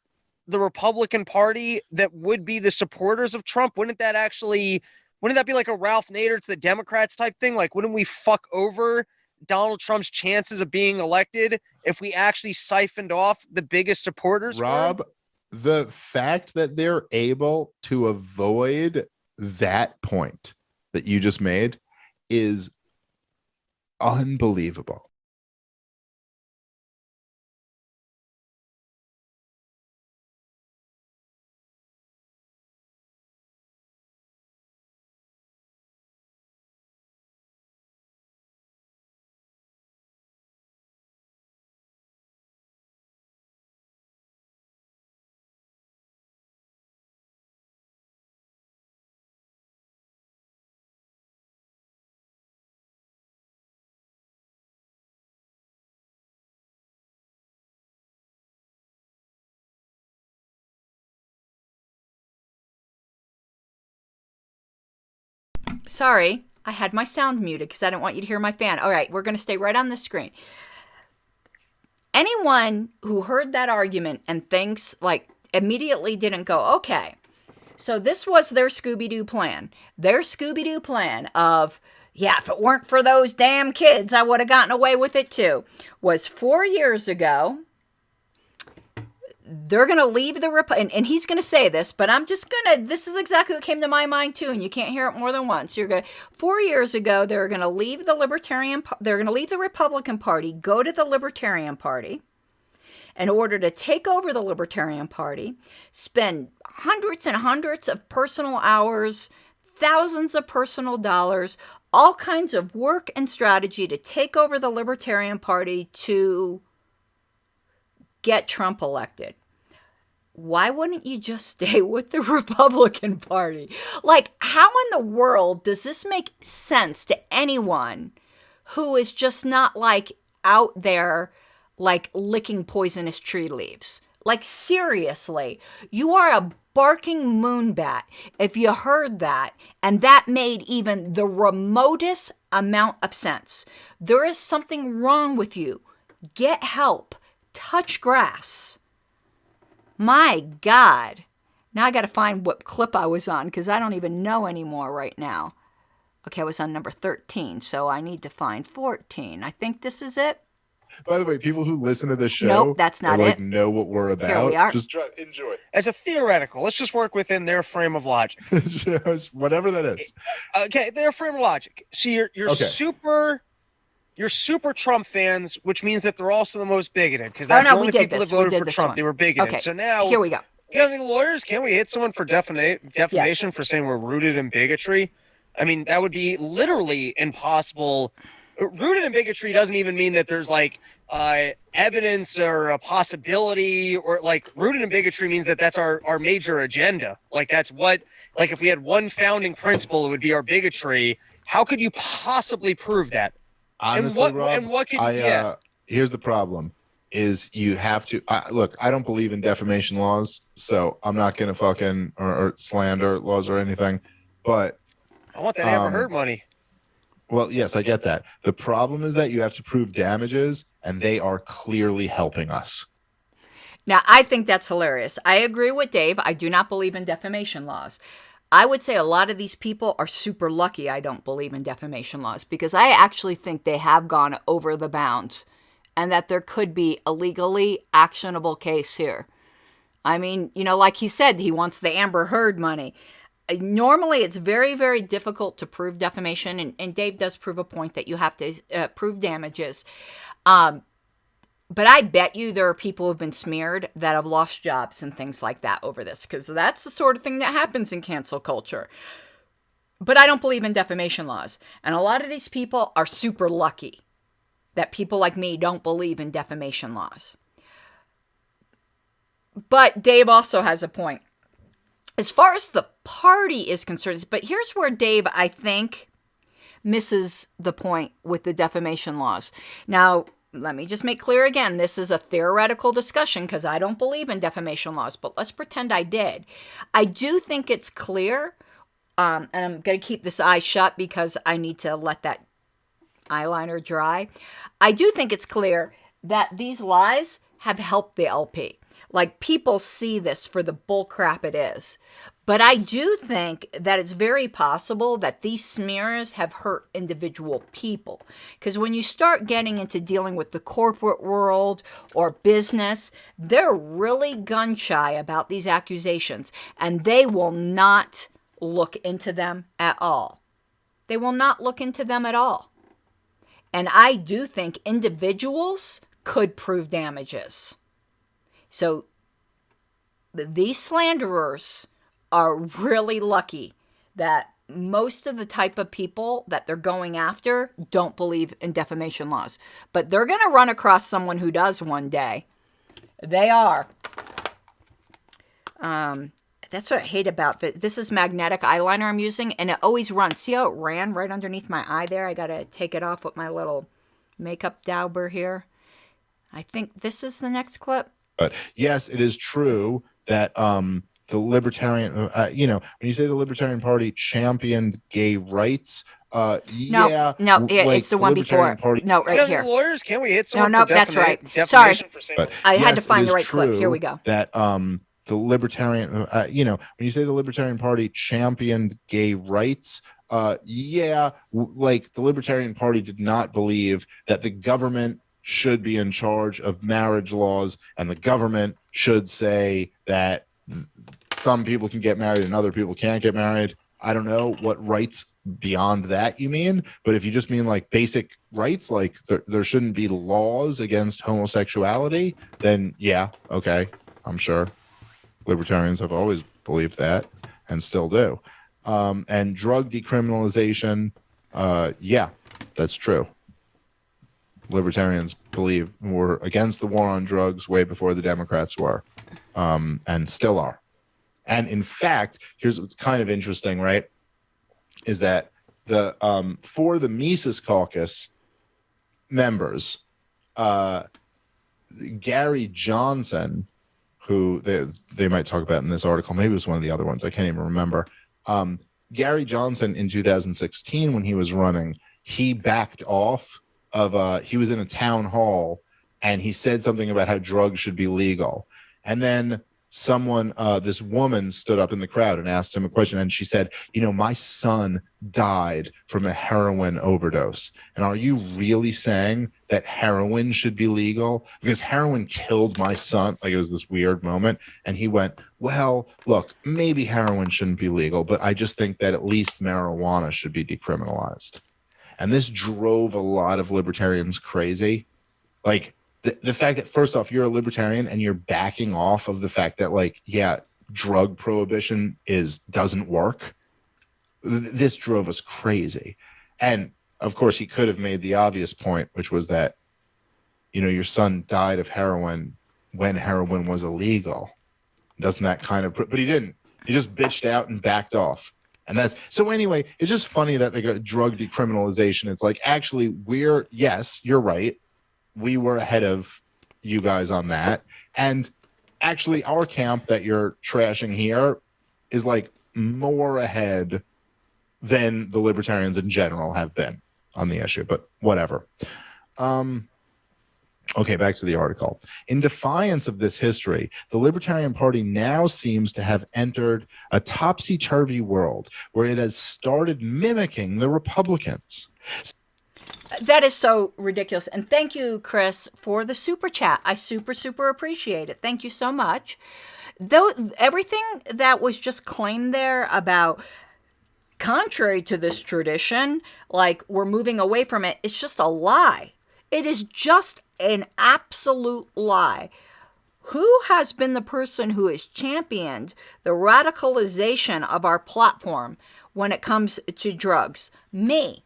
Speaker 4: the Republican Party that would be the supporters of Trump? Wouldn't that be like a Ralph Nader to the Democrats type thing? Like, wouldn't we fuck over Donald Trump's chances of being elected if we actually siphoned off the biggest supporters?
Speaker 3: Rob, the fact that they're able to avoid that point that you just made is unbelievable.
Speaker 2: Sorry, I had my sound muted because I didn't want you to hear my fan. All right, we're going to stay right on the screen. Anyone who heard that argument and thinks, like, immediately didn't go, okay, so this was their Scooby-Doo plan. Their Scooby-Doo plan of, yeah, if it weren't for those damn kids, I would have gotten away with it too, was 4 years ago. They're going to leave the and he's going to say this, but I'm just going to, this is exactly what came to my mind too, and you can't hear it more than once. 4 years ago, they're going to leave the they're going to leave the Republican Party, go to the Libertarian Party, in order to take over the Libertarian Party, spend hundreds and hundreds of personal hours, thousands of personal dollars, all kinds of work and strategy to take over the Libertarian Party to get Trump elected. Why wouldn't you just stay with the Republican Party? Like, how in the world does this make sense to anyone who is just not, like, out there, like, licking poisonous tree leaves? Like, seriously, you are a barking moonbat if you heard that, and that made even the remotest amount of sense. There is something wrong with you. Get help. Touch grass. My God. Now I got to find what clip I was on because I don't even know anymore right now. Okay, I was on number 13, so I need to find 14. I think this is it.
Speaker 3: By the way, people who listen to this show,
Speaker 2: nope, that's not
Speaker 3: like,
Speaker 2: it.
Speaker 3: know what we're about.
Speaker 2: Here we are.
Speaker 3: Just enjoy.
Speaker 4: As a theoretical, let's just work within their frame of logic.
Speaker 3: Whatever that is.
Speaker 4: Okay, their frame of logic. See, you're
Speaker 3: okay.
Speaker 4: You're super Trump fans, which means that they're also the most bigoted because that's the only people that voted for Trump. They were bigoted.
Speaker 2: Okay.
Speaker 4: So now
Speaker 2: here we go.
Speaker 4: You got any lawyers? Can we hit someone for defamation for saying we're rooted in bigotry? I mean, that would be literally impossible. Rooted in bigotry doesn't even mean that there's like evidence or a possibility, or like rooted in bigotry means that that's our major agenda. Like that's what, like if we had one founding principle, it would be our bigotry. How could you possibly prove that?
Speaker 3: Honestly,
Speaker 4: and
Speaker 3: Rob,
Speaker 4: what could
Speaker 3: here's the problem is you have to look, I don't believe in defamation laws, so I'm not going to fucking or slander laws or anything, but
Speaker 4: I want that Amber Heard money.
Speaker 3: Well, yes, I get that. The problem is that you have to prove damages, and they are clearly helping us.
Speaker 2: Now, I think that's hilarious. I agree with Dave. I do not believe in defamation laws. I would say a lot of these people are super lucky I don't believe in defamation laws, because I actually think they have gone over the bounds and that there could be a legally actionable case here. I mean, you know, like he said, he wants the Amber Heard money. Normally, it's very, very difficult to prove defamation, and Dave does prove a point that you have to prove damages. But I bet you there are people who have been smeared that have lost jobs and things like that over this, because that's the sort of thing that happens in cancel culture. But I don't believe in defamation laws. And a lot of these people are super lucky that people like me don't believe in defamation laws. But Dave also has a point. As far as the party is concerned, but here's where Dave, I think, misses the point with the defamation laws. Now, let me just make clear again, this is a theoretical discussion because I don't believe in defamation laws, but let's pretend I did. I do think it's clear, and I'm going to keep this eye shut because I need to let that eyeliner dry. I do think it's clear that these lies have helped the LP. Like, people see this for the bull crap it is. But I do think that it's very possible that these smears have hurt individual people. Because when you start getting into dealing with the corporate world or business, they're really gun-shy about these accusations. And they will not look into them at all. They will not look into them at all. And I do think individuals could prove damages. So these slanderers are really lucky that most of the type of people that they're going after don't believe in defamation laws. But they're going to run across someone who does one day. They are. That's what I hate about that. This is magnetic eyeliner I'm using, and it always runs. See how it ran right underneath my eye there? I got to take it off with my little makeup dauber here. I think this is the next clip.
Speaker 3: But yes, it is true that the Libertarian, when you say the Libertarian Party championed gay rights,
Speaker 2: No, it's the one before.
Speaker 3: Party,
Speaker 2: No, right here.
Speaker 4: Lawyers, can we hit someone
Speaker 2: No,
Speaker 4: for
Speaker 2: that's right.
Speaker 4: defamation
Speaker 2: Sorry.
Speaker 4: for saying
Speaker 3: but
Speaker 2: I had to
Speaker 3: yes,
Speaker 2: find
Speaker 3: it
Speaker 2: the
Speaker 3: is
Speaker 2: right clip. Here we
Speaker 3: true
Speaker 2: go.
Speaker 3: That the Libertarian, when you say the Libertarian Party championed gay rights, like the Libertarian Party did not believe that the government should be in charge of marriage laws, and the government should say that some people can get married and other people can't get married. I don't know what rights beyond that you mean, but if you just mean like basic rights, like there shouldn't be laws against homosexuality, then yeah, okay, I'm sure libertarians have always believed that and still do. And drug decriminalization, yeah, that's true. Libertarians were against the war on drugs way before the Democrats were, and still are. And in fact, here's what's kind of interesting, right? Is that the for the Mises Caucus members, Gary Johnson, who they might talk about in this article, maybe it was one of the other ones, I can't even remember. Gary Johnson in 2016, when he was running, he backed off of he was in a town hall and he said something about how drugs should be legal, and then someone, this woman stood up in the crowd and asked him a question, and she said, my son died from a heroin overdose, and are you really saying that heroin should be legal? Because heroin killed my son. Like, it was this weird moment, and he went, well, look, maybe heroin shouldn't be legal, but I just think that at least marijuana should be decriminalized. And this drove a lot of libertarians crazy. Like, the fact that, first off, you're a libertarian and you're backing off of the fact that, like, yeah, drug prohibition doesn't work. This drove us crazy. And of course, he could have made the obvious point, which was that, your son died of heroin when heroin was illegal. Doesn't that kind of, but he didn't. He just bitched out and backed off. And so anyway, it's just funny that they got drug decriminalization. It's like, actually, yes, you're right. We were ahead of you guys on that. And actually, our camp that you're trashing here is like more ahead than the libertarians in general have been on the issue, but whatever. Okay, back to the article. In defiance of this history, the Libertarian Party now seems to have entered a topsy-turvy world where it has started mimicking the Republicans.
Speaker 2: That is so ridiculous. And thank you, Chris, for the super chat. I super appreciate it. Thank you so much. Though everything that was just claimed there about contrary to this tradition, like we're moving away from it, it's just a lie. It is just an absolute lie. Who has been the person who has championed the radicalization of our platform when it comes to drugs? Me.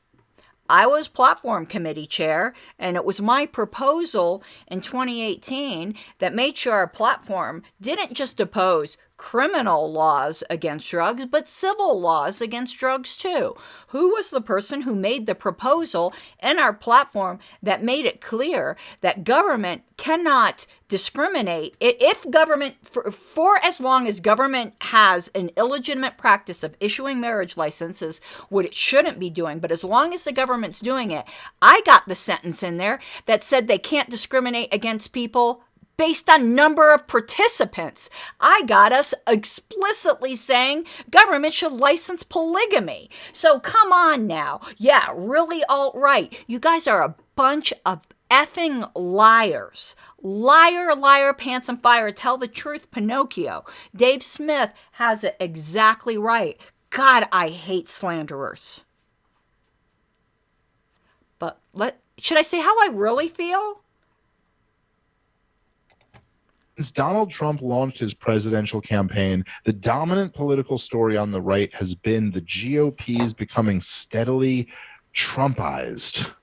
Speaker 2: I was platform committee chair, and it was my proposal in 2018 that made sure our platform didn't just oppose criminal laws against drugs, but civil laws against drugs too. Who was the person who made the proposal in our platform that made it clear that government cannot discriminate? If government, for as long as government has an illegitimate practice of issuing marriage licenses, what it shouldn't be doing, but as long as the government's doing it, I got the sentence in there that said they can't discriminate against people based on number of participants. I got us explicitly saying government should license polygamy. So come on now. Yeah, really alt-right. You guys are a bunch of effing liars. Liar, pants on fire. Tell the truth, Pinocchio. Dave Smith has it exactly right. God, I hate slanderers. But should I say how I really feel?
Speaker 3: Since Donald Trump launched his presidential campaign, the dominant political story on the right has been the GOP's becoming steadily Trumpized.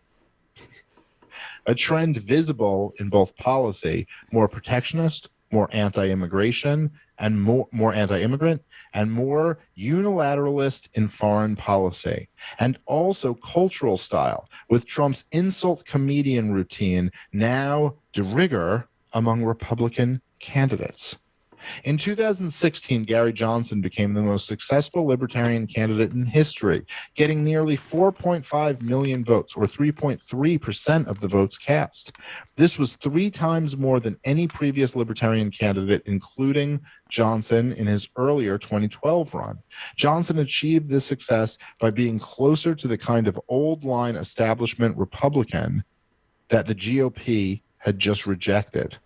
Speaker 3: A trend visible in both policy, more protectionist, more anti-immigration, and more anti-immigrant, and more unilateralist in foreign policy, and also cultural style, with Trump's insult comedian routine now de rigueur among Republican candidates. In 2016, Gary Johnson became the most successful Libertarian candidate in history, getting nearly 4.5 million votes, or 3.3% of the votes cast. This was 3 times more than any previous Libertarian candidate, including Johnson in his earlier 2012 run. Johnson achieved this success by being closer to the kind of old-line establishment Republican that the GOP had just rejected.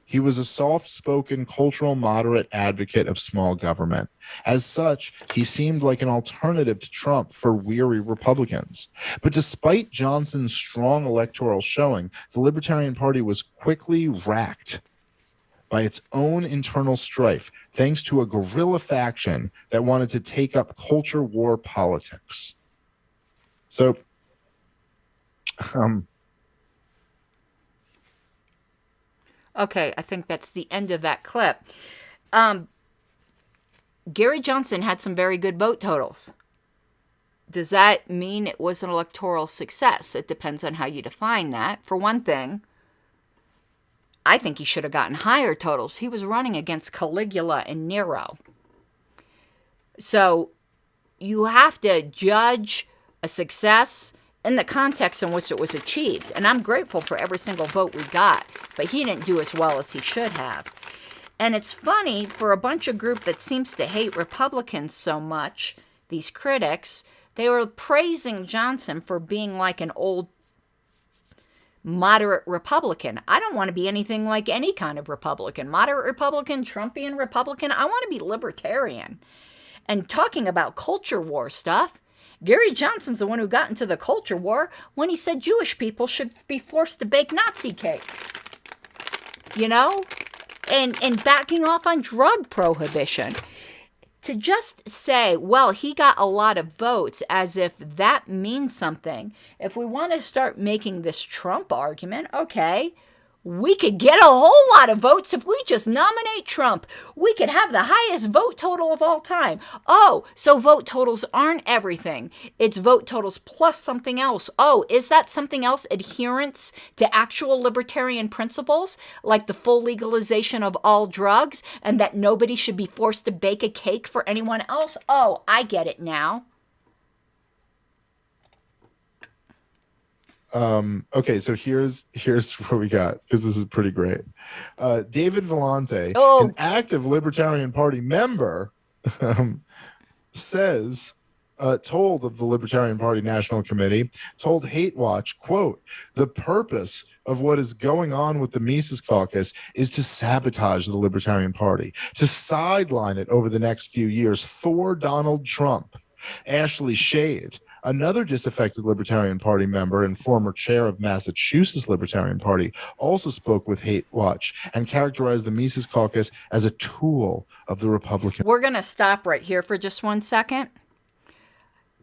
Speaker 3: He was a soft-spoken, cultural moderate advocate of small government. As such, he seemed like an alternative to Trump for weary Republicans. But despite Johnson's strong electoral showing, the Libertarian Party was quickly racked by its own internal strife, thanks to a guerrilla faction that wanted to take up culture war politics. So,
Speaker 2: Okay, I think that's the end of that clip. Gary Johnson had some very good vote totals. Does that mean it was an electoral success? It depends on how you define that. For one thing, I think he should have gotten higher totals. He was running against Caligula and Nero. So you have to judge a success in the context in which it was achieved. And I'm grateful for every single vote we got, but he didn't do as well as he should have. And it's funny, for a bunch of group that seems to hate Republicans so much, these critics, they were praising Johnson for being like an old moderate Republican. I don't want to be anything like any kind of Republican. Moderate Republican, Trumpian Republican. I want to be libertarian. And talking about culture war stuff, Gary Johnson's the one who got into the culture war when he said Jewish people should be forced to bake Nazi cakes. You know? And backing off on drug prohibition. To just say, well, he got a lot of votes as if that means something. If we want to start making this Trump argument, okay, we could get a whole lot of votes if we just nominate Trump. We could have the highest vote total of all time. Oh, so vote totals aren't everything. It's vote totals plus something else. Oh, is that something else adherence to actual libertarian principles, like the full legalization of all drugs and that nobody should be forced to bake a cake for anyone else? Oh, I get it now.
Speaker 3: Okay, so here's what we got, because this is pretty great. David Vellante, an active Libertarian Party member, says, told of the Libertarian Party National Committee, told Hate Watch, quote, "The purpose of what is going on with the Mises Caucus is to sabotage the Libertarian Party, to sideline it over the next few years for Donald Trump." Ashley Shade, another disaffected Libertarian Party member and former chair of Massachusetts Libertarian Party, also spoke with Hate Watch and characterized the Mises Caucus as a tool of the Republican.
Speaker 2: We're going to stop right here for just 1 second.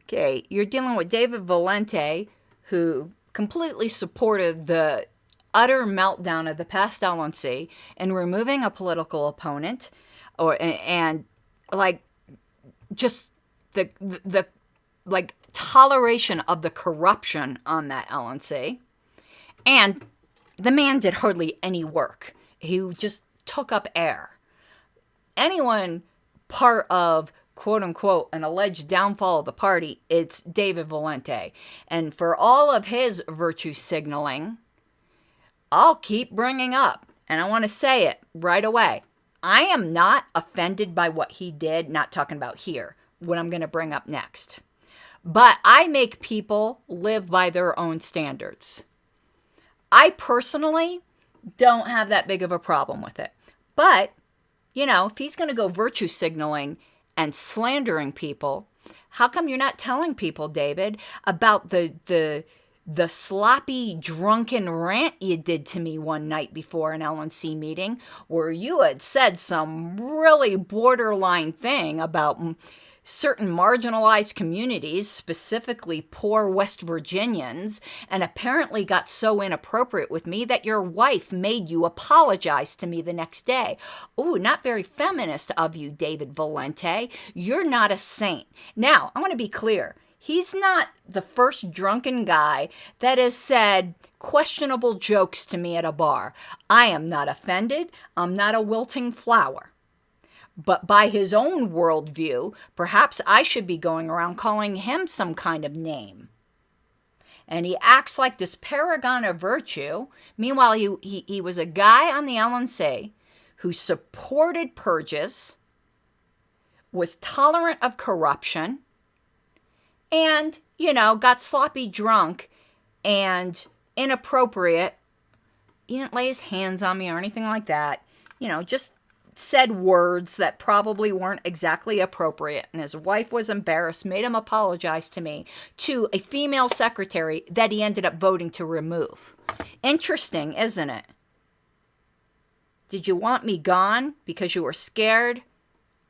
Speaker 2: Okay, you're dealing with David Vellante, who completely supported the utter meltdown of the past LNC and removing a political opponent, and like just the like toleration of the corruption on that LNC. And the man did hardly any work. He just took up air. Anyone part of, quote unquote, an alleged downfall of the party, it's David Vellante. And for all of his virtue signaling, I'll keep bringing up, and I want to say it right away, I am not offended by what he did, not talking about here, what I'm going to bring up next. But I make people live by their own standards. I personally don't have that big of a problem with it. But, you know, if he's going to go virtue signaling and slandering people, how come you're not telling people, David, about the sloppy, drunken rant you did to me one night before an LNC meeting, where you had said some really borderline thing about certain marginalized communities, specifically poor West Virginians, and apparently got so inappropriate with me that your wife made you apologize to me the next day. Ooh, not very feminist of you, David Vellante. You're not a saint. Now, I want to be clear. He's not the first drunken guy that has said questionable jokes to me at a bar. I am not offended. I'm not a wilting flower. But by his own worldview, perhaps I should be going around calling him some kind of name. And he acts like this paragon of virtue. Meanwhile, he was a guy on the LNC who supported purges, was tolerant of corruption, and, got sloppy drunk and inappropriate. He didn't lay his hands on me or anything like that. Just said words that probably weren't exactly appropriate. And his wife was embarrassed, made him apologize to me, to a female secretary that he ended up voting to remove. Interesting, isn't it? Did you want me gone because you were scared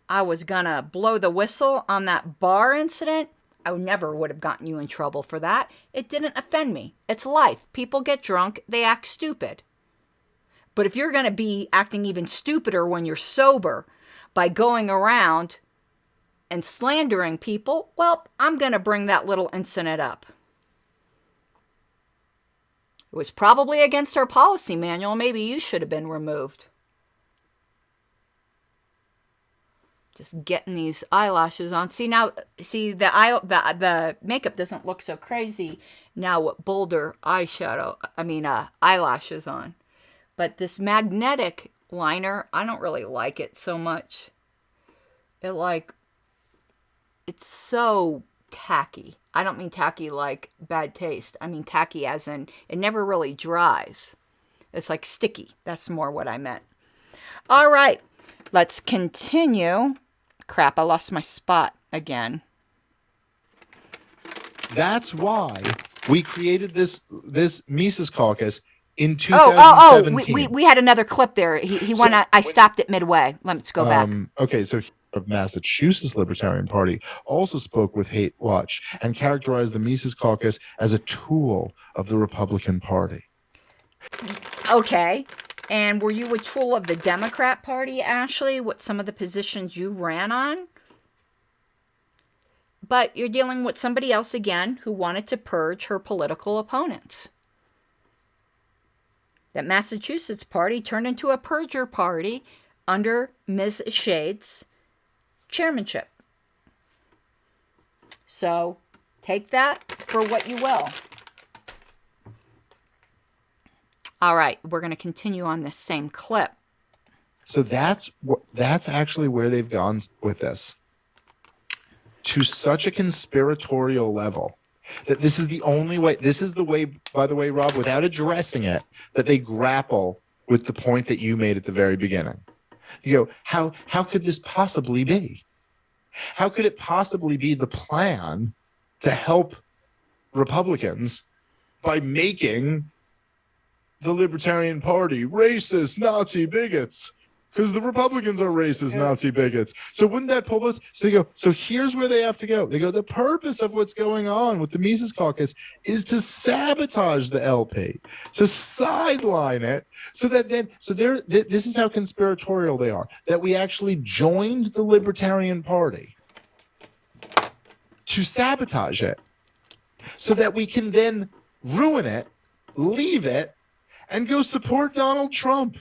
Speaker 2: I was gonna blow the whistle on that bar incident? I never would have gotten you in trouble for that. It didn't offend me. It's life. People get drunk, they act stupid. But if you're going to be acting even stupider when you're sober by going around and slandering people, well, I'm going to bring that little incident up. It was probably against our policy manual. Maybe you should have been removed. Just getting these eyelashes on. See, the makeup doesn't look so crazy now with bolder eyelashes on. But this magnetic liner, I don't really like it so much. It's so tacky. I don't mean tacky like bad taste. I mean tacky as in it never really dries. It's like sticky. That's more what I meant. All right, let's continue. Crap, I lost my spot again.
Speaker 3: That's why we created this Mises Caucus in 2017.
Speaker 2: We had another clip there. He went. I stopped it midway. Let's go back.
Speaker 3: Okay, so of Massachusetts Libertarian Party also spoke with Hate Watch and characterized the Mises Caucus as a tool of the Republican Party.
Speaker 2: Okay. And were you a tool of the Democrat Party, Ashley? What some of the positions you ran on? But you're dealing with somebody else again who wanted to purge her political opponents. That Massachusetts party turned into a purger party under Ms. Shade's chairmanship. So take that for what you will. All right, we're going to continue on this same clip.
Speaker 3: So that's actually where they've gone with this. To such a conspiratorial level that this is the only way, this is the way, by the way, Rob, without addressing it, that they grapple with the point that you made at the very beginning. You go, how could this possibly be? How could it possibly be the plan to help Republicans by making the Libertarian Party racist, Nazi bigots? Because the Republicans are racist, Nazi bigots. So wouldn't that pull us? So they go, so here's where they have to go. They go, the purpose of what's going on with the Mises Caucus is to sabotage the LP, to sideline it, so that then, this is how conspiratorial they are, that we actually joined the Libertarian Party to sabotage it, so that we can then ruin it, leave it, and go support Donald Trump.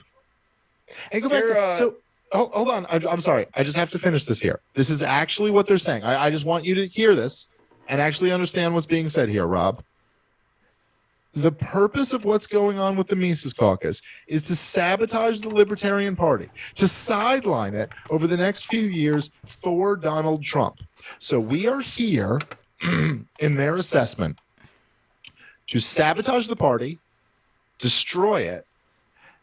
Speaker 3: And go back so hold on. I'm sorry. I just have to finish this here. This is actually what they're saying. I just want you to hear this and actually understand what's being said here, Rob. The purpose of what's going on with the Mises Caucus is to sabotage the Libertarian Party, to sideline it over the next few years for Donald Trump. So we are here in their assessment to sabotage the party, destroy it,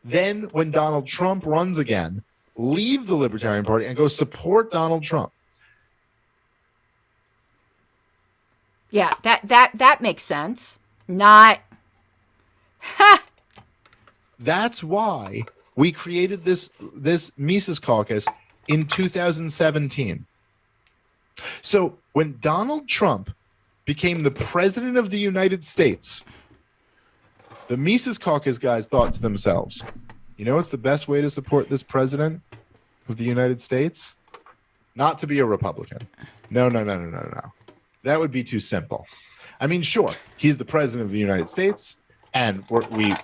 Speaker 3: then when Donald Trump runs again, leave the Libertarian Party and go support Donald Trump.
Speaker 2: Yeah, that makes sense. Not
Speaker 3: That's why we created this Mises Caucus in 2017. So when Donald Trump became the president of the United States, the Mises Caucus guys thought to themselves, you know what's the best way to support this president of the United States? Not to be a Republican. No. That would be too simple. I mean, sure, he's the president of the United States, And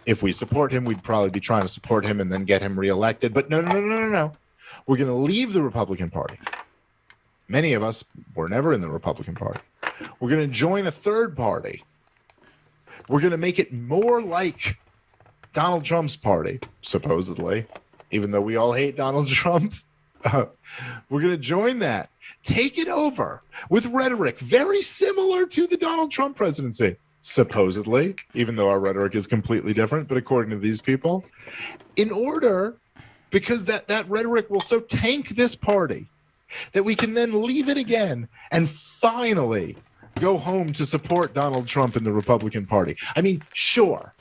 Speaker 3: if we support him, we'd probably be trying to support him and then get him reelected. But no. We're going to leave the Republican Party. Many of us were never in the Republican Party. We're going to join a third party. We're going to make it more like Donald Trump's party, supposedly, even though we all hate Donald Trump. We're going to join that. Take it over with rhetoric very similar to the Donald Trump presidency, supposedly, even though our rhetoric is completely different, but according to these people, because that rhetoric will so tank this party that we can then leave it again and finally go home to support Donald Trump in the Republican Party. I mean, sure,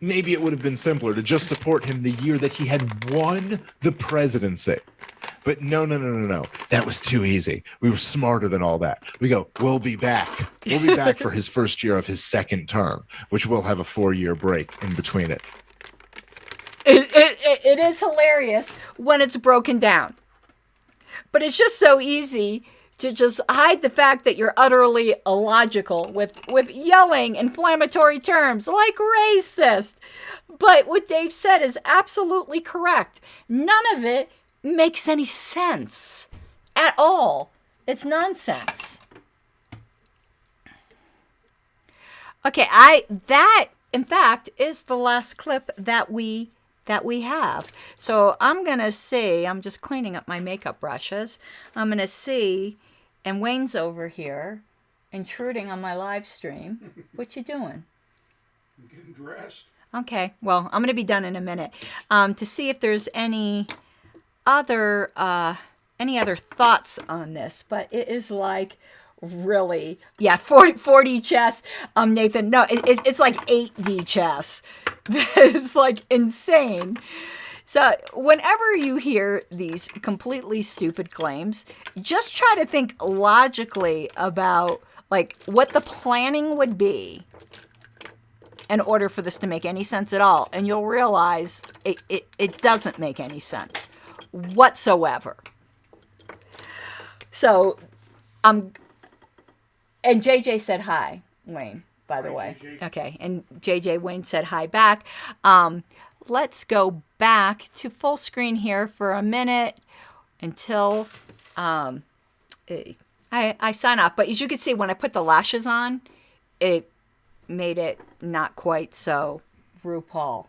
Speaker 3: maybe it would have been simpler to just support him the year that he had won the presidency. But no. That was too easy. We were smarter than all that. We go, we'll be back. We'll be back for his first year of his second term, which will have a 4-year break in between it.
Speaker 2: It is hilarious when it's broken down. But it's just so easy to just hide the fact that you're utterly illogical with yelling inflammatory terms like racist. But what Dave said is absolutely correct. None of it makes any sense at all. It's nonsense. Okay, that in fact is the last clip that we have. So I'm gonna see, I'm just cleaning up my makeup brushes. I'm gonna see, and Wayne's over here intruding on my live stream. What you doing?
Speaker 5: I'm getting dressed.
Speaker 2: Okay, well, I'm gonna be done in a minute. To see if there's any other thoughts on this, but it is like really, yeah, 40 chess, Nathan. No, it's like 8D chess. It's like insane. So whenever you hear these completely stupid claims, just try to think logically about like what the planning would be in order for this to make any sense at all, and you'll realize it doesn't make any sense whatsoever. So, and JJ said hi, Wayne, by the way. JJ. Okay, and JJ Wayne said hi back. Let's go back to full screen here for a minute until I sign off. But as you can see, when I put the lashes on, it made it not quite so RuPaul.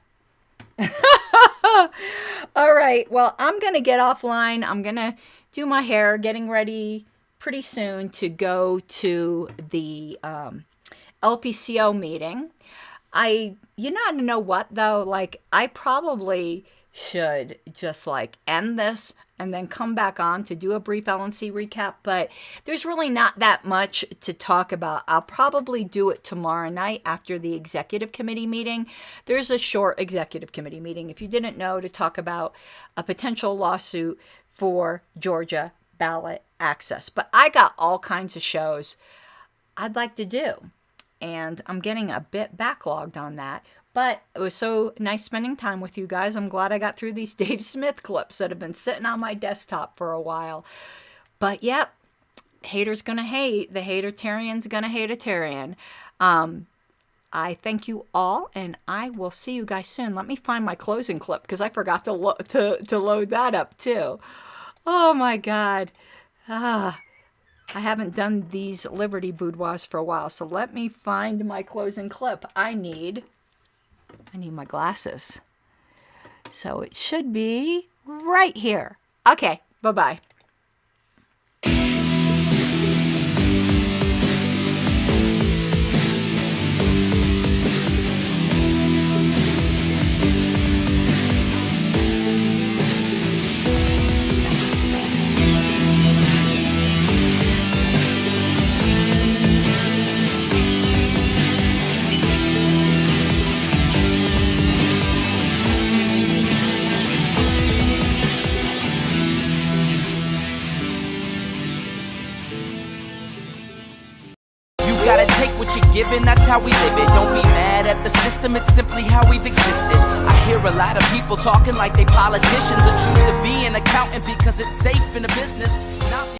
Speaker 2: All right, well, I'm going to get offline. I'm going to do my hair, getting ready pretty soon to go to the LPCO meeting. You know what, though? Like, I probably should just, like, end this and then come back on to do a brief LNC recap, but there's really not that much to talk about. I'll probably do it tomorrow night after the executive committee meeting. There's a short executive committee meeting, if you didn't know, to talk about a potential lawsuit for Georgia ballot access. But I got all kinds of shows I'd like to do, and I'm getting a bit backlogged on that. But it was so nice spending time with you guys. I'm glad I got through these Dave Smith clips that have been sitting on my desktop for a while. But yep, haters gonna hate. The Haterarians gonna Haterarian. I thank you all, and I will see you guys soon. Let me find my closing clip because I forgot to load that up too. Oh my God. I haven't done these Liberty Boudoirs for a while, so let me find my closing clip. I need my glasses. So it should be right here. Okay, bye-bye.
Speaker 6: Given, that's how we live it. Don't be mad at the system, it's simply how we've existed. I hear a lot of people talking like they politicians or choose to be an accountant because it's safe in a business. Not